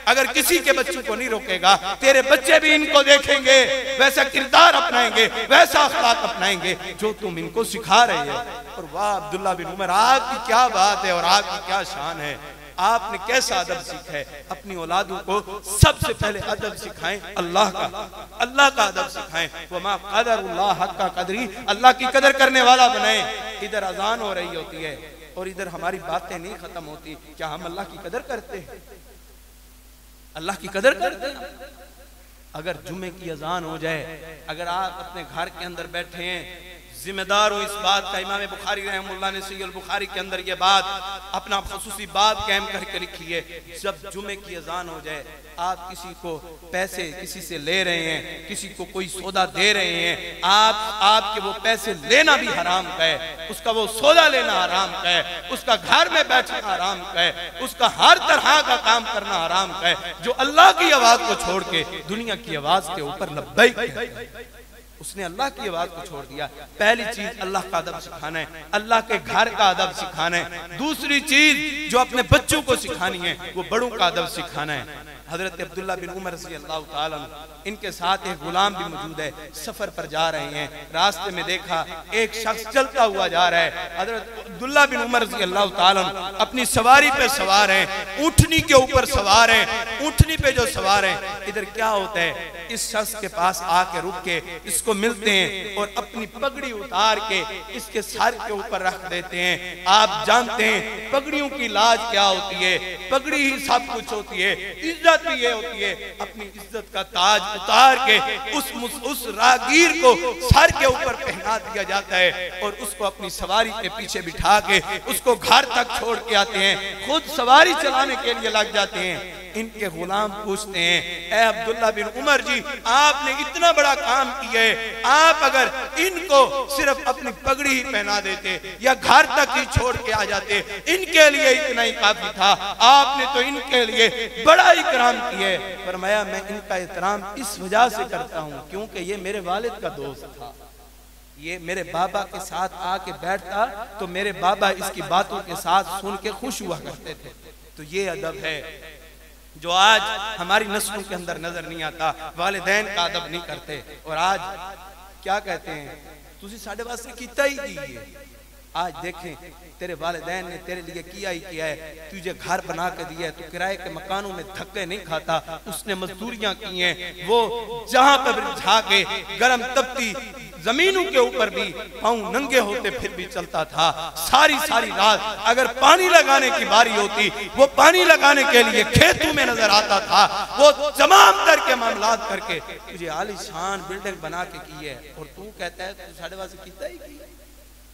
अगर किसी के बच्चों को नहीं रोकेगा, तेरे बच्चे भी इनको देखेंगे, वैसा किरदार अपनाएंगे, वैसा अखलाक अपनाएंगे जो तुम इनको सिखा रहे हो। और वाह अब्दुल्ला बिन उमर, आपकी क्या बात है और आपकी क्या शान है, आपने कैसा अदब सीखा है। अपनी औलादों को सबसे पहले अदब सिखाएं, अल्लाह का अदब सिखाएं। वमा क़दरुल्लाह हक़्क़ क़दरी, अल्लाह की कदर करने वाला बनाएं। इधर अजान हो रही होती है और इधर हमारी बातें नहीं खत्म होती। क्या हम अल्लाह की कदर करते हैं? अल्लाह की कदर करते हैं? अगर जुमे की अजान हो जाए, अगर आप अपने घर के अंदर बैठे हैं, जिम्मेदार हूँ इस बात का। इमाम बुखारी रहमतुल्लाह ने सहीह बुखारी के अंदर ये बात अपना खुसूसी बात कायम करके लिखी है, जब जुमे की अजान हो जाए, आप किसी को पैसे किसी से ले रहे हैं, किसी को कोई सौदा दे रहे हैं, आपके वो पैसे लेना भी हराम का है, उसका वो सौदा लेना हराम का है, उसका घर में बैठना हराम का है, उसका हर तरह का काम करना हराम का है, जो अल्लाह की आवाज को छोड़ के दुनिया की आवाज के ऊपर लब्बैक कहता है। उसने अल्लाह की आवाज को छोड़ दिया। पहली चीज अल्लाह का अदब सिखाना है, अल्लाह के घर का अदब सिखाना है। दूसरी चीज जो अपने बच्चों को सिखानी है वो बड़ों का अदब सिखाना है। हजरत अब्दुल्ला बिन उमर रज़ी अल्लाह ताला इनके साथ एक गुलाम भी मौजूद है, सफर पर जा रहे हैं, रास्ते में देखा एक शख्स चलता हुआ जा रहा है। हजरत अब्दुल्ला बिन उमर रज़ी अल्लाह ताला अपनी सवारी पे सवार हैं, ऊँटनी के ऊपर सवार हैं। ऊँटनी पे जो सवार हैं, इधर क्या होता है, इस शख्स के पास आके रुक के इसको मिलते हैं और अपनी पगड़ी उतार के इसके सर के ऊपर रख देते हैं। आप जानते हैं पगड़ियों की लाज क्या होती है, पगड़ी ही सब कुछ होती है। इज्जत भी ये होती है, अपनी इज्जत का ताज उतार के उस रागीर को सर के ऊपर पहना दिया जाता है और उसको अपनी सवारी के पीछे बिठा के उसको घर तक छोड़ के आते हैं, खुद सवारी चलाने के लिए लग जाते हैं। इनके गुलाम पूछते हैं, ए अब्दुल्ला बिन उमर जी, आपने इतना बड़ा काम किया है, आप अगर इनको सिर्फ अपनी पगड़ी ही पहना देते या घर तक ही छोड़ के आ जाते, इनके लिए इतना ही काफी था, आपने तो इनके लिए बड़ा इकराम किया है। फरमाया, मैं इनका इकराम इस वजह से करता हूँ क्योंकि ये मेरे वालिद का दोस्त था, ये मेरे बाबा के साथ आके बैठता तो मेरे बाबा इसकी बातों के साथ सुन के खुश हुआ करते थे। तो ये अदब है जो आज हमारी नस्लों के अंदर नजर नहीं आता। वालिदैन का अदब नहीं करते और आज क्या कहते हैं, तुसी साढ़े वास्ते किता ही की है। आज देखें तेरे वालिदैन ने तेरे लिए किया ही किया है, तुझे घर बना के दिया है, तू किराए के मकानों में धक्के नहीं खाता, उसने मजदूरियां की हैं, वो जहां पर जाके गरम तपती जमीनों के ऊपर भी पांव नंगे होते फिर भी चलता था। सारी सारी रात अगर पानी लगाने की बारी होती, वो पानी लगाने के लिए खेतों में नजर आता था, वो तमाम तर के मामलात करके तुझे आलीशान बिल्डिंग बना के की है और तू कहता है तू साढ़े वास्ते कितना ही की।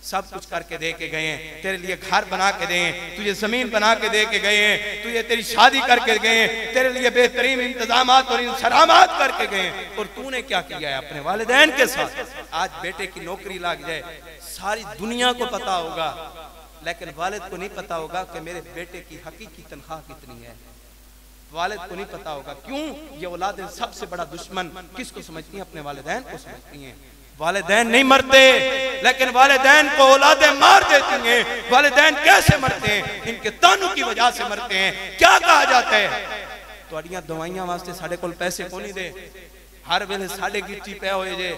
सब कुछ करके दे के गए हैं, तेरे लिए घर बना के गए हैं, तुझे जमीन बना के दे के गए हैं, तुझे तेरी शादी करके गए हैं, तेरे लिए बेहतरीन इंतजामात और इंसरामात करके गए हैं, और तूने क्या किया है अपने वालिदैन के साथ। आज बेटे की नौकरी लग जाए, सारी दुनिया को पता होगा, लेकिन वालिद को नहीं पता होगा कि मेरे बेटे की हकीकी तनख्वाह कितनी है। वालिद को नहीं पता होगा। क्यों? ये औलादें सबसे बड़ा दुश्मन किसको समझती हैं? अपने वालिदैन को समझती हैं। वालिदैन नहीं मरते, लेकिन वालिदैन को औलादें मार देती हैं। वालिदैन कैसे मरते हैं? इनके तानों की वजह से मरते हैं। क्या कहा जाता है? तुहाड़ियां दवाइयां वास्ते साढ़े कोल पैसे को नहीं दे, हर वेले साढ़े गिट्टी पे होए जे,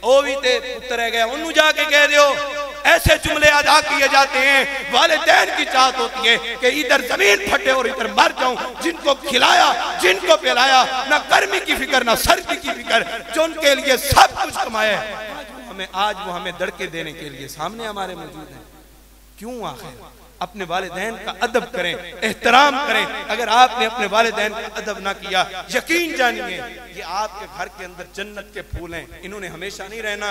ओ भी ते पुत्र है गया, उन्होंने जाके कह दियो। ऐसे जुमले अदा किए जाते हैं। वालिदैन की चाहत होती है कि इधर जमीन फटे और इधर मर जाऊं। जिनको खिलाया, जिनको पिलाया, ना गर्मी की फिक्र ना सर्दी की फिक्र, जो उनके लिए सब कुछ कमाया है, आज वो हमें दड़के देने के लिए सामने हमारे मौजूद हैं। क्यों? आखिर अपने वालिदैन का अदब करें, एहतराम करें। अगर आपने अपने वालिदैन का अदब ना किया, यकीन जानिए ये आपके घर के अंदर जन्नत के फूल हैं, इन्होंने हमेशा नहीं रहना,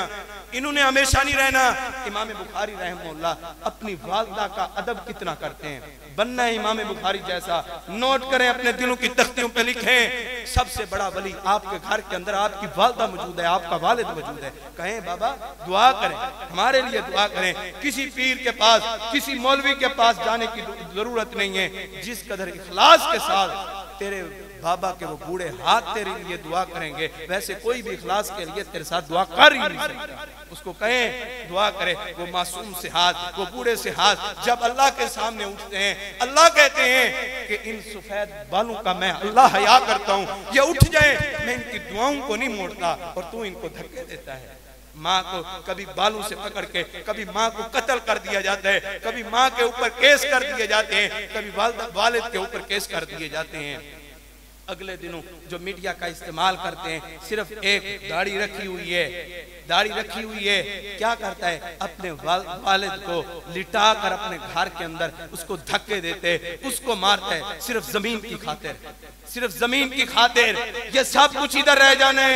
इन्होंने हमेशा नहीं रहना। इमाम बुखारी रहमतुल्लाह अपनी वालिदा का अदब कितना करते हैं। बनना है इमाम बुखारी जैसा, नोट करें, अपने दिलों की तख्तियों पे लिखें। सबसे बड़ा वली आपके घर के अंदर आपकी वालिदा मौजूद है, आपका वालिद मौजूद है। कहें बाबा दुआ करें, हमारे लिए दुआ करें। किसी पीर के पास, किसी मौलवी के पास जाने की जरूरत नहीं है। जिस कदर इखलास के साथ तेरे बाबा के वो बूढ़े हाथ तेरे लिए दुआ करेंगे, वैसे कोई भी इखलास के लिए तेरे साथ दुआ कर ही नहीं सकता। उसको कहें दुआ करे। वो मासूम से हाथ, वो बूढ़े से हाथ जब अल्लाह के सामने उठते हैं, अल्लाह कहते हैं कि इन सफेद बालों का मैं अल्लाह हया करता हूँ, ये उठ जाए, मैं इनकी दुआओं को नहीं मोड़ता, और तू इनको धक्के देता है। माँ को कभी बालों से पकड़ के, कभी माँ को कत्ल कर दिया जाता है, कभी माँ के ऊपर केस कर दिए जाते हैं, कभी वालिद के ऊपर केस कर दिए जाते हैं। अगले दिनों जो मीडिया का इस्तेमाल करते हैं, सिर्फ एक दाढ़ी रखी हुई है, दाढ़ी रखी हुई है, क्या करता है? अपने वालिद को लिटा कर अपने घर के अंदर उसको धक्के देते, उसको मारता है, सिर्फ जमीन की खातिर, सिर्फ जमीन की खातिर। ये सब कुछ इधर रह जाने,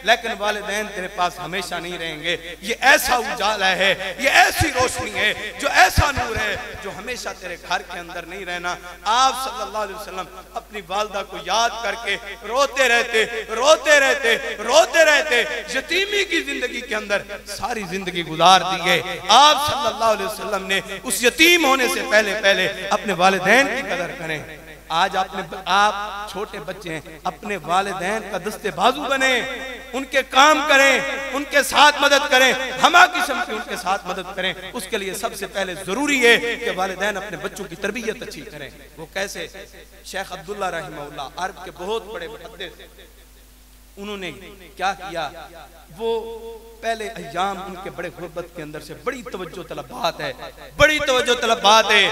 लेकिन वालिदैन तेरे पास हमेशा नहीं रहेंगे। ये ऐसा उजाला है, ये ऐसी रोशनी है, जो ऐसा नूर है जो हमेशा तेरे घर के अंदर नहीं रहना। आप सल्लल्लाहु अलैहि वसल्लम अपनी वालिदा को याद करके रोते रहते, रोते रहते, रोते रहते, यतीमी की जिंदगी के अंदर सारी जिंदगी गुजार दी है। आप सल्लल्लाहु अलैहि वसल्लम ने उस यतीम होने से पहले अपने वालिदैन की कदर करें। आज आप छोटे बच्चे हैं, अपने वालिदैन का दस्ते बाजू बने, उनके काम करें, उनके साथ मदद करें, हमा किस्म की उनके साथ मदद करें। उसके लिए सबसे पहले जरूरी है कि वालिदैन अपने बच्चों की तरबियत अच्छी करें। वो कैसे? शेख अब्दुल्ला रहमहुल्लाह अरब के बहुत बड़े मुहद्दिस, उन्होंने क्या किया, वो पहले अय्याम उनके बड़े गुर्बत के अंदर से बड़ी तवज्जो तलब बात है, बड़ी तवज्जो तलब बात है।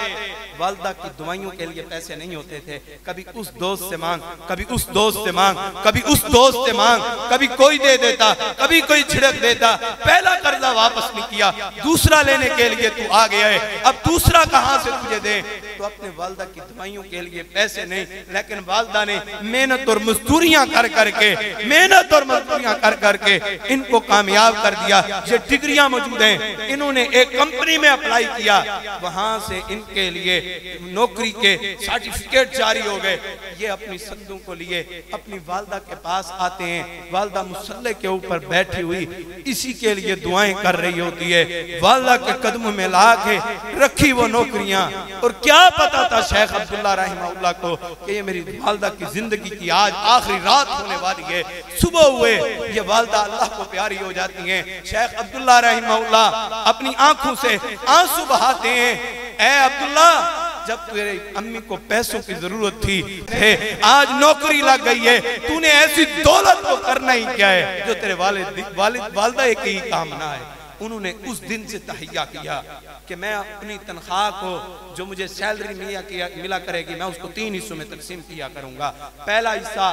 वालिदा की दवाइयों के लिए पैसे नहीं होते थे, कभी उस दोस्त से मांग, कभी उस दोस्त से मांग, कभी उस दोस्त से मांग, कभी कोई दे देता, कभी कोई छिड़क देता। पहला कर्जा वापस नहीं किया, दूसरा लेने के लिए तू आ गया है, अब दूसरा कहां से तुझे दे? तो अपने वालिदा की दवाइयों के लिए पैसे नहीं, लेकिन वालिदा ने मेहनत और मजदूरियां कर करके, मेहनत और मजदूरियां कर करके इनको कामयाब कर दिया। ये डिग्रियां मौजूद हैं, इन्होंने एक कंपनी में अप्लाई किया, वहां से इनके लिए नौकरी के सर्टिफिकेट जारी हो गए। ये अपनी संदों को लिए अपनी वालिदा के पास आते हैं, वालिदा मुसल्ले के ऊपर बैठी हुई इसी के लिए दुआएं कर रही होती है। वालिदा के कदमों में ला के रखी वो नौकरियां, और क्या पता था शेख अब्दुल्ला रहमहुल्लाह को कि ये मेरी वालिदा की जिंदगी की आज आखिरी रात होने वाली है। सुबह हुए ये वालिदा अल्लाह को प्यारी हो जाती हैं। शेख अब्दुल्ला रहमहुल्लाह अपनी आंखों से आंसू बहाते हैं। ऐ अब्दुल्ला, जब तेरे अम्मी को पैसों की जरूरत थी, आज नौकरी लग गई है, तूने ऐसी दौलत को करना ही क्या है जो तेरे वालिदा एक ही काम ना है। उन्होंने उस दिन से तहैया किया कि मैं अपनी तनख्वाह को, जो मुझे सैलरी मिला करेगी, मैं उसको 3 हिस्सों में तकसीम किया करूंगा। पहला हिस्सा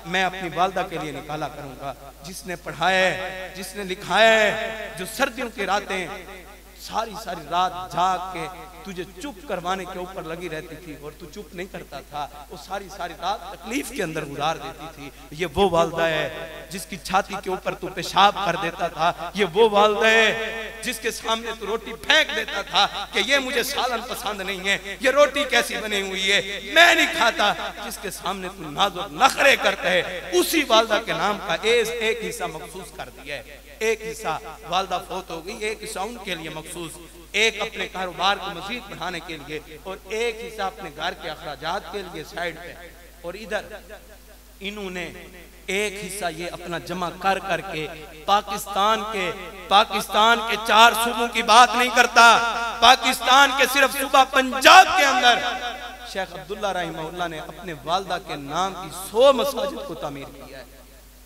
मैं अपनी वालिदा के लिए निकाला करूंगा, जिसने पढ़ाया है, जिसने लिखाया है, जो सर्दियों की रातें सारी सारी रात जाग के तुझे चुप करवाने के ऊपर लगी रहती थी और तू चुप नहीं करता था, वो सारी सारी रात तकलीफ के अंदर गुजार देती थी। ये वो वालिदा है जिसकी छाती के ऊपर तू पेशाब कर देता था। ये वो वालिदा है जिसके सामने तू रोटी फेंक देता था कि ये मुझे सालन पसंद नहीं है, ये रोटी कैसी बनी हुई है, मैं नहीं खाता। जिसके सामने तू नाज़ नखरे करता है, उसी वालिदा के नाम का एक हिस्सा मखसूस कर दिया है। एक हिस्सा वालिदा फौत हो गई, एक हिस्सा उनके लिए मखसूस, एक अपने कारोबार को मजीद बढ़ाने के लिए, और एक हिस्सा अपने घर के अखराजात के लिए साइड पे। और इधर इन्होंने एक हिस्सा ये अपना जमा कर करके पाकिस्तान के 4 सूबों की बात नहीं करता, पाकिस्तान के सिर्फ सूबा पंजाब के अंदर शेख अब्दुल्ला रहमहुल्लाह ने अपने वालिदा के नाम की 100 मसाजिद को तामीर किया है।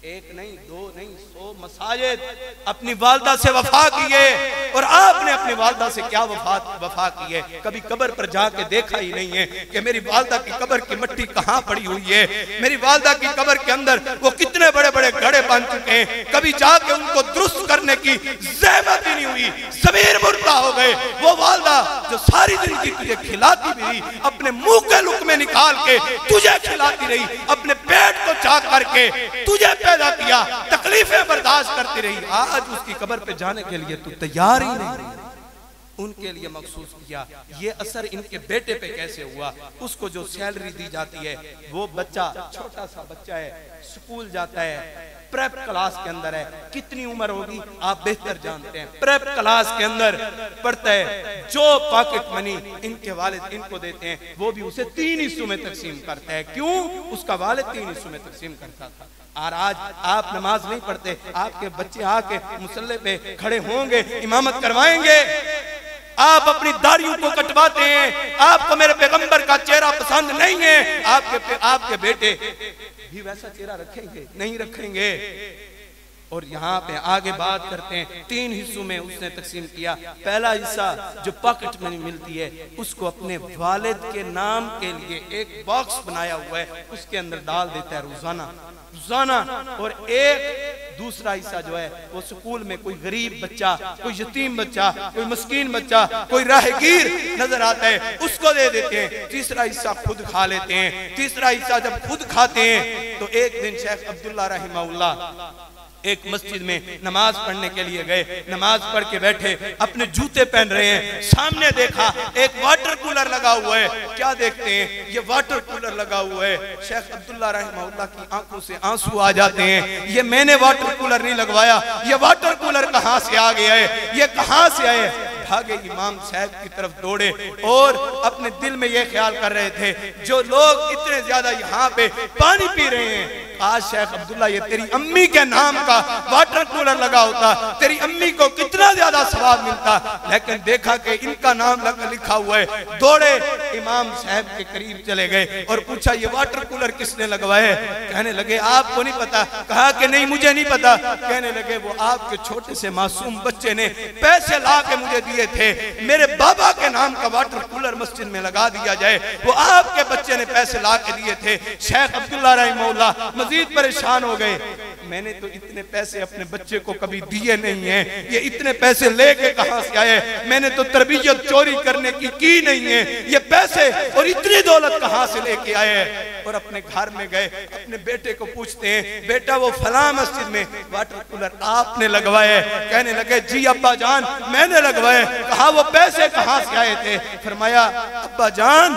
एक नहीं, 2 नहीं, 100 मसाजिद अपनी वालिदा से वफा की है। और आपने अपनी वालिदा से क्या वफा की है? कभी कब्र पर जाके देखा ही नहीं है कि मेरी वालिदा की कब्र की मिट्टी कहाँ पड़ी हुई है, मेरी वालिदा की कब्र के अंदर वो कितने बड़े बड़े गड्ढे बन चुके हैं, कभी जाके उनको दुरुस्त करने की ज़हमत ही नहीं हुई, ज़मीर मुर्दा हो गए। वो वालिदा जो सारी जिंदगी तुझे खिलाती भी रही, अपने मुंह के लुक़मे निकाल के तुझे खिलाती रही, अपने पेट को चाक करके तुझे पैदा किया, तकलीफें बर्दाश्त करती रही, आज उसकी कब्र पे जाने के लिए तू तैयार ही नहीं, उनके लिए मखसूस किया। ये असर इनके बेटे पे कैसे हुआ? उसको जो सैलरी दी जाती है, वो बच्चा छोटा सा बच्चा है, स्कूल जाता है, प्रेप क्लास के अंदर है, कितनी उम्र होगी आप बेहतर जानते हैं, प्रेप क्लास के अंदर पढ़ता है। जो पॉकेट मनी इनके वालिद इनको देते हैं, वो भी उसे 3 हिस्सों में तकसीम करता है। क्यों? उसका वालिद 3 हिस्सों में तकसीम करता था। और आज आप नमाज नहीं पढ़ते, आपके बच्चे आके मुसल्ले पे खड़े होंगे, इमामत करवाएंगे, आप अपनी दाढ़ियों को कटवाते हैं, आपको मेरे पैगंबर का चेहरा पसंद नहीं है, आपके बेटे भी वैसा चेहरा रखेंगे? नहीं रखेंगे। और यहाँ पे आगे बात करते हैं, 3 हिस्सों में उसने तकसीम किया। पहला हिस्सा जो पॉकेट मनी मिलती है, उसको अपने वालिद के नाम के लिए एक बॉक्स बनाया हुआ है, उसके अंदर डाल देता है रोजाना। और एक दूसरा हिस्सा जो है वो स्कूल में कोई गरीब बच्चा, कोई यतीम बच्चा, कोई मस्कीन बच्चा, कोई राहगीर नजर आता है, उसको दे देते हैं। तीसरा हिस्सा खुद खा लेते हैं। तीसरा हिस्सा जब खुद खाते हैं तो एक दिन शेख अब्दुल्ला रहमहुल्लाह एक मस्जिद में नमाज पढ़ने के लिए गए, नमाज पढ़ के बैठे, अपने जूते पहन रहे हैं, सामने देखा एक वाटर कूलर लगा हुआ है। क्या देखते हैं, ये वाटर कूलर लगा हुआ है। शेख अब्दुल्ला रहमहुल्लाह की आंखों से आंसू आ जाते हैं। ये मैंने वाटर कूलर नहीं लगवाया, ये वाटर कूलर कहां से आ गया है, ये कहां से आए। भागे इमाम साहब की तरफ दौड़े और अपने दिल में ये ख्याल कर रहे थे, जो लोग इतने ज्यादा यहाँ पे पानी पी रहे हैं, आज शेख अब्दुल्ला ये तेरी अम्मी के नाम का वाटर कूलर लगा होता, तेरी अम्मी को कितना ज्यादा सवाब मिलता। लेकिन देखा कि इनका नाम लिखा हुआ है। दौड़े इमाम साहब के करीब चले गए और पूछा ये वाटर कूलर किसने लगवाया। कहने लगे आपको नहीं पता। कहा कि नहीं मुझे नहीं पता। कहने लगे वो आपके छोटे से मासूम बच्चे ने पैसे ला के मुझे दिए थे, मेरे बाबा के नाम का वाटर कूलर मस्जिद में लगा दिया जाए, वो आपके बच्चे ने पैसे ला के दिए थे। शेख अब्दुल्ला रहमहुल्लाह मजीद परेशान हो गए। मैंने तो इतने पैसे अपने बच्चे को कभी दिए नहीं है, ये इतने पैसे लेके कहां से आए, मैंने तो तरबियत चोरी करने की नहीं है, ये पैसे और इतनी दौलत कहां से लेके आए। और अपने घर में गए, अपने बेटे को पूछते हैं, बेटा वो फलां मस्जिद में वाटर कूलर आपने लगवाए। कहने लगे जी अब्बा जान मैंने लगवाए। कहा वो पैसे कहां से आए थे। फरमाया अब्बा जान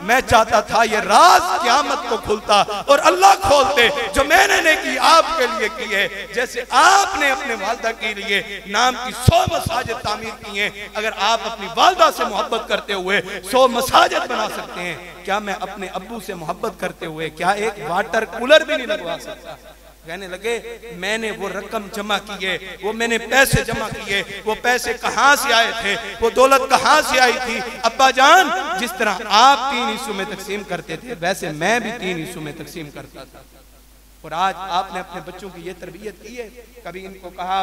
मैं चाहता था ये राज क़यामत को खुलता और अल्लाह खोलते, जो मैंने नहीं की आपके लिए की है। जैसे आपने अपने वालदा के लिए नाम की 100 मसाजिद तामीर की हैं, अगर आप अपनी वालदा से मोहब्बत करते हुए 100 मसाजिद बना सकते हैं, क्या मैं अपने अब्बू से मोहब्बत करते हुए क्या एक वाटर कूलर भी नहीं लगवा सकता। कहने लगे मैंने वो रकम जमा की है, वो मैंने पैसे जमा किए, वो पैसे कहां से आए थे, वो दौलत कहां से आई थी। अब्बा जान जिस तरह आप 3 हिस्सों में तकसीम करते थे, वैसे मैं भी 3 हिस्सों में तकसीम करता था। और आज आपने अपने बच्चों की ये तरबियत की है। कभी इनको कहा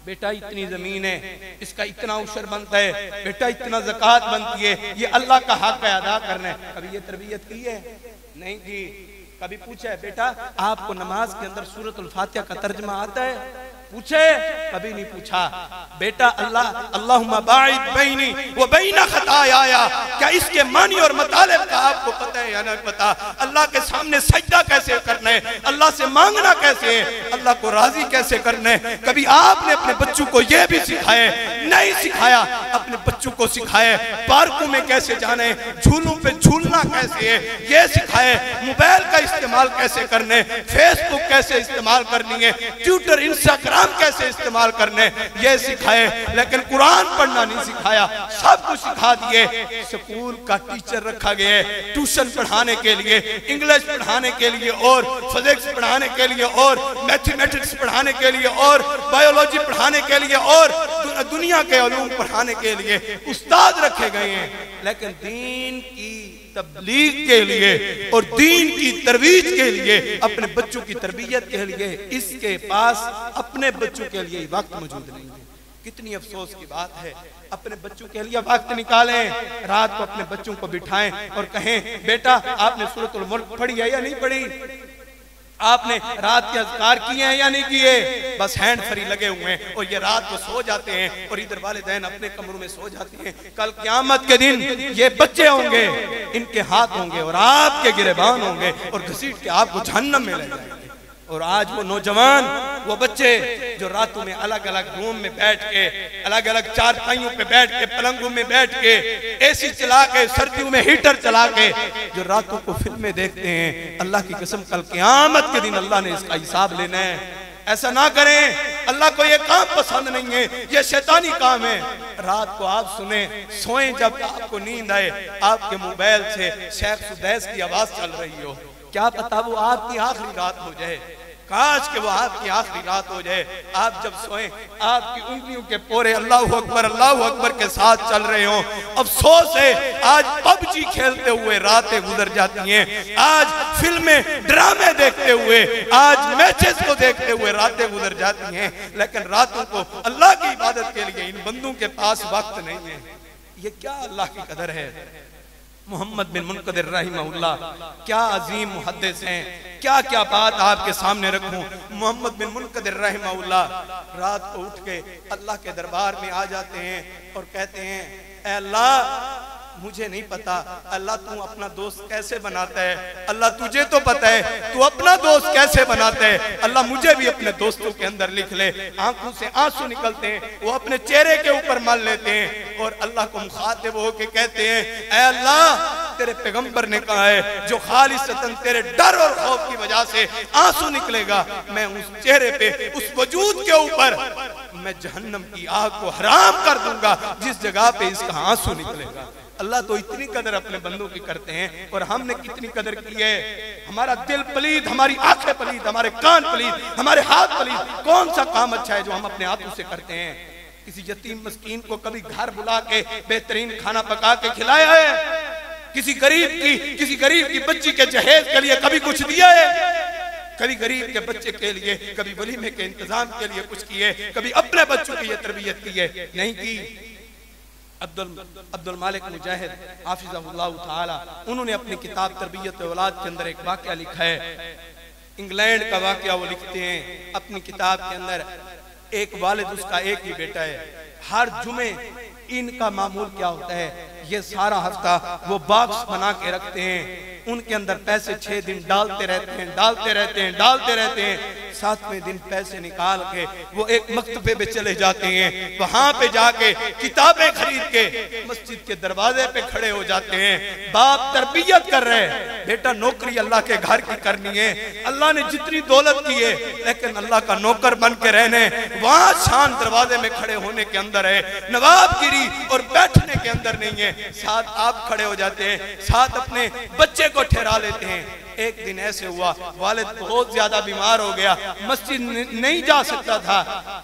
बेटा इतनी जमीन है, इसका इतना उशर बनता है, बेटा इतना ज़कात बनती है, ये अल्लाह का हक है अदा करना है। कभी ये तरबियत की है? नहीं की। कभी पूछा है बेटा आपको नमाज के अंदर सूरतुल फातिहा का तर्जुमा आता है? पूछे? कभी नहीं पूछा। बेटा अल्लाहुम्मा बाइद बैनी व बैना खताया, क्या इसके मानी और मतलब का आपको पता है या नहीं पता? अल्लाह के सामने सजदा कैसे करना है, अल्लाह से मांगना कैसे है, अल्लाह को राजी कैसे करना है, कभी आपने अपने बच्चों को यह भी सिखाया? नहीं सिखाया। अपने बच्चों को सिखाया पार्कों में कैसे जाना है, झूलों पे झूलना कैसे है, यह सिखाए। मोबाइल का इस्तेमाल कैसे करना है, फेसबुक कैसे इस्तेमाल करनी है, ट्विटर इंस्टाग्राम कैसे इस्तेमाल करने, ये सिखाए। लेकिन कुरान पढ़ना नहीं सिखाया, सब कुछ सिखा दिए। स्कूल का टीचर रखा गया है ट्यूशन पढ़ाने के लिए, इंग्लिश पढ़ाने के लिए और फिजिक्स पढ़ाने के लिए और मैथमेटिक्स पढ़ाने के लिए और बायोलॉजी पढ़ाने के लिए और दुनिया के उलूम पढ़ाने के लिए उस्ताद रखे गए हैं। लेकिन दीन की तबलीग के लिए और दीन की तरवीज के लिए, अपने बच्चों की तरबियत के लिए इसके पास अपने बच्चों के लिए वक्त मौजूद नहीं है। कितनी अफसोस की बात है। अपने बच्चों के लिए वक्त निकालें, रात को अपने बच्चों को बिठाएं और कहें बेटा आपने सूरतुल मुल्क पढ़ी है या नहीं पढ़ी, आपने रात के अज़कार किए हैं या नहीं किए। बस हैंड फ्री लगे हुए हैं और ये रात को सो जाते हैं और इधर वालिदैन अपने कमरों में सो जाते हैं। कल क़यामत के दिन ये बच्चे होंगे, इनके हाथ होंगे और आपके गिरेबान होंगे और घसीट के आपको जहन्नम में ले जाएंगे। और आज वो नौजवान, वो बच्चे जो रातों में अलग अलग रूम में बैठ के, अलग अलग चारपाइयों पे बैठ के, पलंगों में बैठ के, एसी चला के, सर्दियों में हीटर चला के जो रातों को फिल्में देखते हैं, अल्लाह की कसम कल क़यामत के दिन अल्लाह ने इसका हिसाब लेना है। ऐसा ना करें, अल्लाह को ये काम पसंद नहीं है, ये शैतानी काम है। रात को आप सुने, सोएं जब आपको नींद आए, आपके मोबाइल से शेख सुदैस की आवाज चल रही हो, क्या पता वो आपकी आखिरी रात हो जाए। काश के वो आपकी आखिरी रात हो जाए। आप जब सोएं, आपकी उंगलियों के पोरे अल्लाहु अकबर के साथ चल रहे हो। अफसोस है आज पबजी खेलते हुए रातें गुजर जाती हैं, आज फिल्में ड्रामे देखते हुए, आज मैचेस को देखते हुए रातें गुजर जाती हैं। लेकिन रातों को अल्लाह की इबादत के लिए इन बंदों के पास वक्त नहीं है। ये क्या अल्लाह की कदर है। मोहम्मद बिन मुनकदिर रहमहुल्लाह क्या अजीम मुहद्दिस हैं, क्या क्या बात आपके सामने रखूं। मोहम्मद बिन मुनकदिर रहमहुल्लाह रात को उठ के अल्लाह के दरबार में आ जाते हैं और कहते हैं ऐ अल्लाह मुझे नहीं पता अल्लाह तू अपना दोस्त कैसे बनाता है, अल्लाह तुझे तो पता है तू अपना दोस्त कैसे बनाता है, अल्लाह मुझे भी अपने दोस्तों के अंदर लिख ले। आंखों से आंसू निकलते हैं, वो अपने चेहरे के ऊपर मल लेते हैं और अल्लाह को मुखातिब होके कहते हैं, ऐ अल्लाह तेरे पैगंबर ने कहा है जो खालिसतन तेरे डर और खौफ की वजह से आंसू निकलेगा, मैं उस चेहरे पे उस वजूद के ऊपर मैं जहन्नम की आग को हराम कर दूंगा जिस जगह पे इसका आंसू निकलेगा। अल्लाह तो इतनी कदर अपने बंदों की करते हैं और हमने कितनी कदर की है। हमारा दिल पलीद, हमारी आंखें पलीद, हमारे कान पलीद, हमारे हाथ पलीद। कौन सा काम अच्छा है जो हम अपने हाथों से करते हैं? किसी यतीम मस्कीन को कभी घर बुला के बेहतरीन खाना पका के खिलाया है? किसी गरीब की बच्ची के जहेज के लिए कभी कुछ दिया है? कभी गरीब के बच्चे के लिए, कभी वलीमे के इंतजाम के लिए कुछ किए? कभी अपने बच्चों की तरबियत की है? नहीं की। अब्दुल मालिक मुजाहिद हाफिज़हुल्लाह ताला उन्होंने अपनी किताब तरबियत औलाद के अंदर एक वाक़या लिखा है। इंग्लैंड का वाक़या वो लिखते हैं अपनी किताब के अंदर। एक वालिद, उसका एक ही बेटा है। हर जुमे इनका मामूल क्या होता है, ये सारा हफ्ता वो बॉक्स बना के रखते हैं, उनके अंदर पैसे 6 दिन डालते रहते हैं। 7वें दिन पैसे निकाल के वो एक मकतबे पे चले जाते हैं, वहां पे जाके किताबें खरीद के मस्जिद के दरवाजे पे खड़े हो जाते हैं। बाप तरबियत कर रहे हैं, बेटा नौकरी अल्लाह के घर की करनी है, अल्लाह ने जितनी दौलत की है, लेकिन अल्लाह का नौकर बन के रहने। वहां शान दरवाजे में खड़े होने के अंदर है, नवाबगिरी और बैठने के अंदर नहीं है। साथ आप खड़े हो जाते हैं, साथ अपने बच्चे को ठहरा लेते हैं। एक दिन ऐसे हुआ, वालिद बहुत ज्यादा बीमार हो गया, मस्जिद नहीं जा सकता था।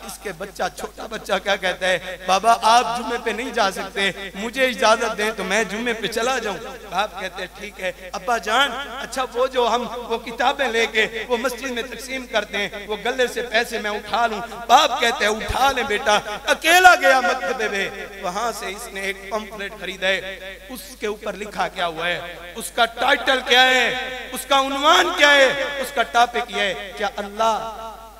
इसके बच्चा, छोटा बच्चा क्या कहता है, बाबा आप जुम्मे पे नहीं जा सकते, मुझे इजाजत दें तो मैं जुम्मे पे चला जाऊं। बाप कहते हैं ठीक है अब्बा जान, अच्छा वो जो हम वो किताबें लेके वो मस्जिद में तकसीम करते हैं, वो गले से पैसे मैं उठा लूं? बाप कहते हैं उठा ले बेटा। अकेला गया मकतबे में, वहां से इसने एक पंफलेट खरीदा है, उसके ऊपर लिखा क्या हुआ है, उसका टाइटल क्या है, उसका उन्वान क्या है, उसका टॉपिक यह है,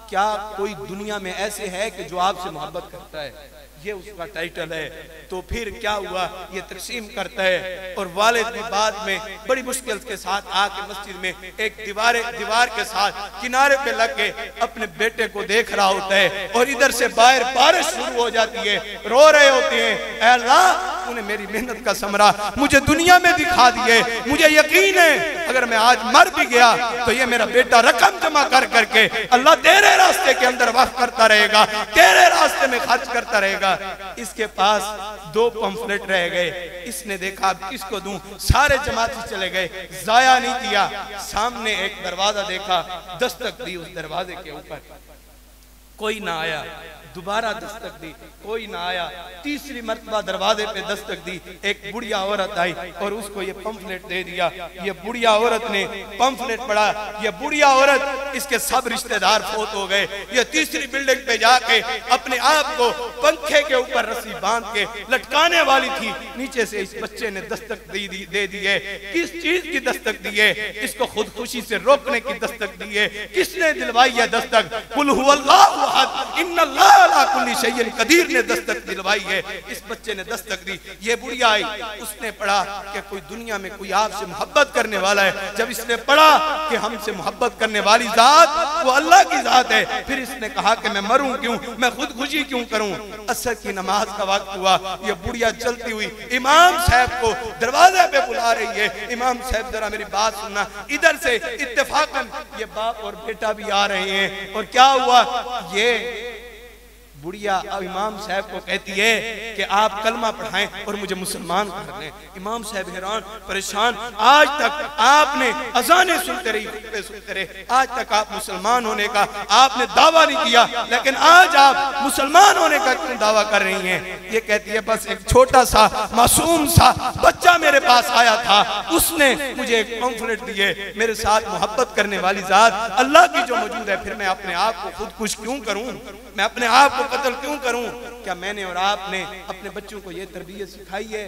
क्या कोई दुनिया में ऐसे है कि जो आपसे मोहब्बत करता है? ये उसका टाइटल है। तो फिर क्या हुआ, ये तकसीम करता है और वालिद भी बाद में बड़ी मुश्किल के साथ आके मस्जिद में एक दीवार के साथ किनारे पे लग के अपने बेटे को देख रहा होता है और इधर से बाहर बारिश शुरू हो जाती है, रो रहे होते हैं, ऐ अल्लाह तूने मेरी मेहनत का समरा मुझे दुनिया में दिखा दिए, मुझे यकीन है अगर मैं आज मर भी गया तो ये मेरा बेटा रकम जमा कर करके अल्लाह तेरे रास्ते के अंदर वक्फ करता रहेगा, तेरे रास्ते में खर्च करता रहेगा। इसके पास 2 पंफलेट रह गए, इसने देखा अब किसको दूं, सारे जमाती चले गए, जाया नहीं किया। सामने एक दरवाजा देखा, दस्तक दी उस दरवाजे के ऊपर, कोई ना आया। दोबारा दस्तक दी, कोई ना आया। तीसरी मर्तबा दरवाजे पे दस्तक दी, एक बुढ़िया औरत आई और उसको ये पंफलेट दे दिया। ये बुढ़िया औरत ने पंफलेट पढ़ा, ये बुढ़िया औरत, इसके सब रिश्तेदार फोत हो गए। ये तीसरी बिल्डिंग पे जाके अपने आप को पंखे के ऊपर रस्सी बांध के लटकाने वाली थी, नीचे से इस बच्चे ने दस्तक दे दी है। किस चीज की दस्तक दी है? इसको खुदकुशी से रोकने की दस्तक दी है। किसने दिलवाई है दस्तक? कुल हुवल्लाहु अहद इन्नल्लाह अला कुल्ली शैइन कदीर ने दस्तक दिलवाई है। इस बच्चे ने दस्तक दी, ये बुढ़िया आई, उसने पढ़ा कि कोई दुनिया में कोई आपसे मोहब्बत करने वाला है। जब इसने पढ़ा कि हमसे मोहब्बत करने वाली जात वो अल्लाह की जात है, फिर इसने कहा कि मैं मरूं क्यों, मैं खुदकुशी क्यों करूं? असर की नमाज का वक्त हुआ, ये बुढ़िया चलती हुई इमाम साहब को दरवाजे पे बुला रही है, इमाम साहब जरा मेरी बात सुनना। इधर से इत्तेफाकन ये बाप और बेटा भी आ रहे हैं और क्या हुआ, ये बुढ़िया इमाम साहब को कहती है कि आप कलमा पढ़ाएं और मुझे मुसलमान कर दें। इमाम साहब हैरान परेशान, आज तक आपने अजानें सुनते रहे, आज तक आप मुसलमान होने का आपने दावा नहीं किया, लेकिन आज आप मुसलमान होने का क्यों दावा कर रही हैं? ये कहती है बस एक छोटा सा मासूम सा बच्चा मेरे पास आया था, उसने मुझे एक पंफलेट दिए, मेरे साथ मोहब्बत करने वाली जात अल्लाह की जो मौजूद है, फिर मैं अपने आप को खुदकुश क्यों करूं, मैं अपने आप को कत्ल क्यों करूं? क्या मैंने और आपने अपने बच्चों को यह तरबियत सिखाई है?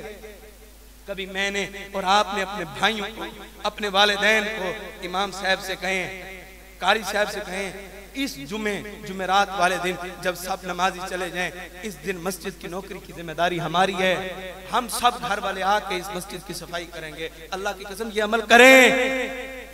कभी मैंने और आपने अपने भाइयों को, अपने वालिदैन को इमाम साहब से कहें, कारी साहब से कहें, इस जुमेरात वाले दिन जब सब नमाजी चले जाएं, इस दिन मस्जिद की नौकरी की जिम्मेदारी हमारी है। हम सब घर वाले आके इस मस्जिद की सफाई करेंगे। अल्लाह की कसम ये अमल करें,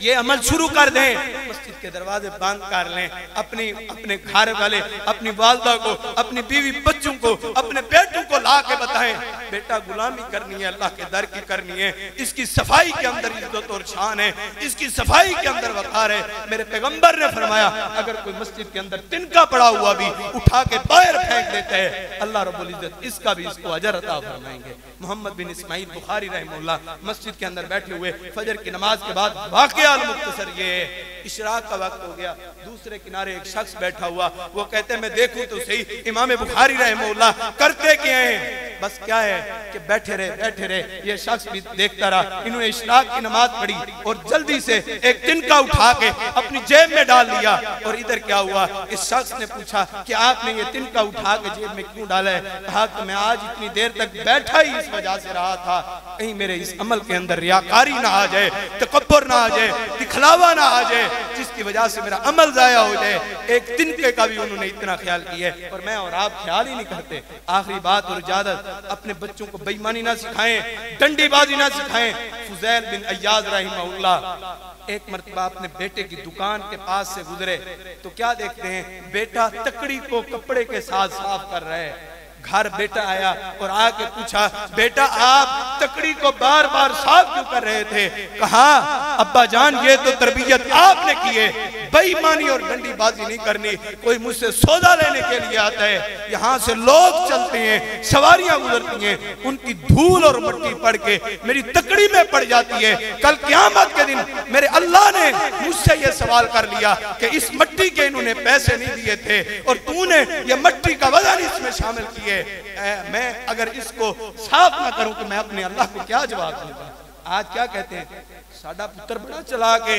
ये अमल शुरू कर दें। मस्जिद के दरवाजे बंद कर लें। अपने घर वाले, अपनी वालदा को, अपनी बीवी बच्चों को, अपने बेटों को ला के बताएं, बेटा गुलामी करनी है, अल्लाह के दर की करनी है। इसकी सफाई के अंदर इज्जत और शान है, इसकी सफाई के अंदर वकार है। मेरे पैगंबर ने फरमाया अगर कोई मस्जिद के अंदर तिनका पड़ा हुआ भी उठा के बाहर फेंक देता है, अल्लाह रब्बुल इज्जत इसका भी इसको अजर अता फरमाएंगे। मोहम्मद बिन इस्माइल बुखारी रहमतुल्लाह मस्जिद के अंदर बैठे हुए फजर की नमाज के बाद वाक़या मुख्तसर ये इशराक का वक्त हो गया, दूसरे किनारे एक शख्स बैठा हुआ, वो कहते हैं मैं देखूं तो सही इमाम बुखारी रहमतुल्लाह करते क्या हैं। बस क्या है कि बैठे रहे। ये शख्स भी देखता रहा। इन्होंने इशराक की नमाज पढ़ी और जल्दी से एक तिनका उठा के अपनी जेब में डाल लिया। और इधर क्या हुआ, इस शख्स ने पूछा कि आपने ये तिनका उठा के जेब में क्यों डाला है? कहा कि मैं आज इतनी देर तक बैठा ही इस वजह से रहा था, कहीं मेरे इस अमल के अंदर रियाकारी ना आ जाए, तकब्बुर ना आ जाए, दिखलावा ना आ जाए, जिसकी वजह से मेरा अमल जाया हो जाए। एक तिनके का भी उन्होंने इतना ख्याल किया है और मैं और आप ख्याल ही नहीं करते। आखिरी बात और इजाजत, अपने बच्चों को बेईमानी ना सिखाएं, डंडीबाजी ना सिखाएं। फुज़ैल बिन अय्याज रहमहुल्लाह एक मर्तबा अपने बेटे की दुकान के पास से गुजरे तो क्या देखते हैं, बेटा तकड़ी को कपड़े के साथ साफ कर रहे हैं। घर बेटा आया और आके पूछा बेटा आप तकड़ी को बार बार साफ क्यों कर रहे थे? कहा अब्बा जान ये तो तरबियत आपने की है, बेईमानी और डंडीबाजी नहीं करनी। कोई मुझसे सौदा लेने के लिए आता है, यहाँ से लोग चलते हैं, सवारियां गुजरती हैं, उनकी धूल और मिट्टी पड़ के मेरी तकड़ी में पड़ जाती है। कल क़यामत के दिन मेरे अल्लाह ने मुझसे ये सवाल कर लिया कि इस मिट्टी के इन्होंने पैसे नहीं दिए थे और तूने ये मिट्टी का वजन इसमें शामिल किए। मैं अगर इसको साफ ना करूं तो मैं अपने अल्लाह को क्या जवाब दूंगा? आज क्या कहते हैं, साडा पुत्र बड़ा चला के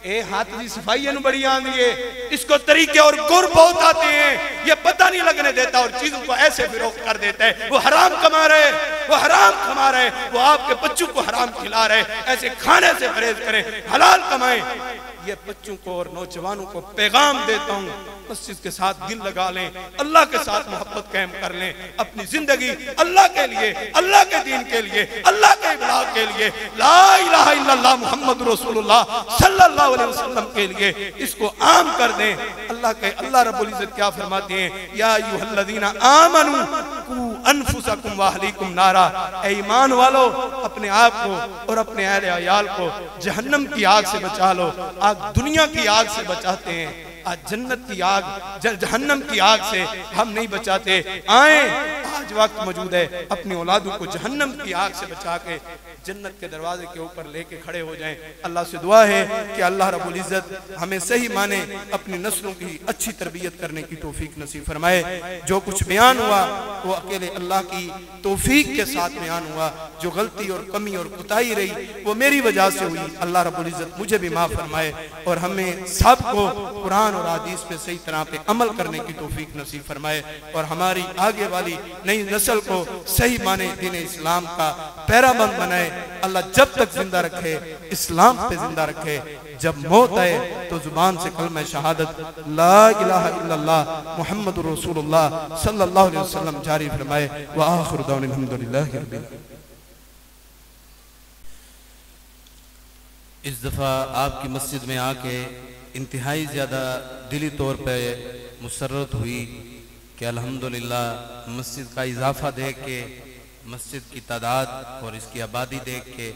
ए हाथ की सफाई बड़ी आंदी है, इसको तरीके और गुर बहुत आते हैं, ये पता नहीं लगने देता और चीजों को ऐसे फिरोख्त कर देता है। वो हराम कमा रहे, वो हराम कमा रहे, वो आपके बच्चों को हराम खिला रहे। ऐसे खाने से परहेज करें, हलाल कमाएं। ये बच्चों को और नौजवानों को पैगाम देता हूँ, मस्जिद के साथ दिल लगा लें, अल्लाह के साथ मोहब्बत कायम कर लें, अपनी जिंदगी अल्लाह के लिए, अल्लाह के दीन के लिए, अल्लाह के इब्लाग के लिए, ला इलाहा इल्लल्लाह मुहम्मद रसूलुल्लाह सल्लल्लाहु अलैहि वसल्लम के लिए इसको आम कर दें। अल्लाह रब्बुल इज्जत क्या फरमाते हैं, या अय्युहल्लज़ीना आमनू कू अनफुसकुम व अहलीकुम नारा, ऐ ईमान वालो अपने आप को और अपने अहले अयाल को जहन्नम की आग से बचा लो। आग दुनिया की आग से बचाते हैं, आज जन्नत की आग, जहन्नम की आग से हम नहीं बचाते। आए आज वक्त मौजूद है, अपनी औलादों को जहन्नम की आग से बचा के जन्नत के दरवाजे के ऊपर लेके खड़े हो जाएं। अल्लाह से दुआ है कि अल्लाह रब्बुल इज्जत हमें सही माने अपनी नस्लों की अच्छी तरबियत करने की तौफीक नसीब फरमाए। जो कुछ बयान हुआ वो अकेले अल्लाह की तौफीक के साथ बयान हुआ, जो गलती और कमी और कुताही रही वो मेरी वजह से हुई। अल्लाह रब्बुल इज्जत मुझे भी माफ फरमाए और हमें सबको कुरान और हदीस पे सही तरह पे अमल करने की तौफीक नसीब फरमाए और हमारी आगे वाली नई नस्ल को सही माने दीन इस्लाम का पैराबंद बनाए। अल्लाह जब तक जिंदा रखे इस्लाम पे जिंदा रखे, जब मौत आए तो जुबान से कलमा शहादत ला इलाहा इल्लल्लाह मुहम्मदुर रसूलुल्लाह सल्लल्लाहु अलैहि वसल्लम जारी फरमाए। व आखिरु दावना अल्हम्दुलिल्लाहि रब्बिल आलमीन। इस दफ़ा आपकी मस्जिद में आके इंतहाई ज़्यादा दिली तौर पे मुसर्रत हुई कि अल्हम्दुलिल्लाह मस्जिद का इजाफा देख के, मस्जिद की तादाद और इसकी आबादी देख के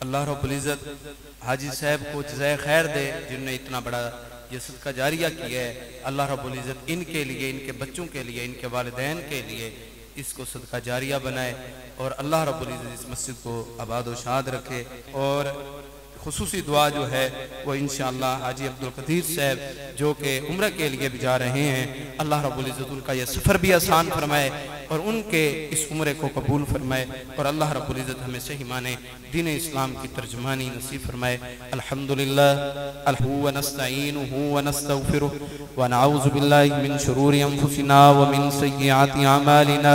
अल्लाह रब्बुल इज़्ज़त हाजी साहब को जज़ाए खैर दे जिन्होंने इतना बड़ा ये सदका जारिया किया है। अल्लाह रब्बुल इज़्ज़त इनके लिए, इनके बच्चों के लिए, इनके वालिदैन के लिए इसको सदका जारिया बनाए और अल्लाह रब्बुल इज़्ज़त इस मस्जिद को आबाद व शाद रखे। और खुसूसी दुआ जो है वो इंशाअल्लाह हाजी अब्दुल कदीर साहब जो कि उम्र के लिए भी जा रहे हैं, अल्लाह रब्बुल इज़्ज़त उनका यह सफ़र भी आसान फरमाए और उनके इस उम्र को कबूल फरमाए और अल्लाह रब्बुल इज़्ज़त हमें सही माने दीन इस्लाम की तर्जुमानी नसीब फरमाए। अल्हम्दुलिल्लाह व नस्तईनुहु व नस्तगफिरुहु व नऊज़ु बिल्लाहि मिन शुरूरि अनफुसिना व मिन सय्यिआति अमालिना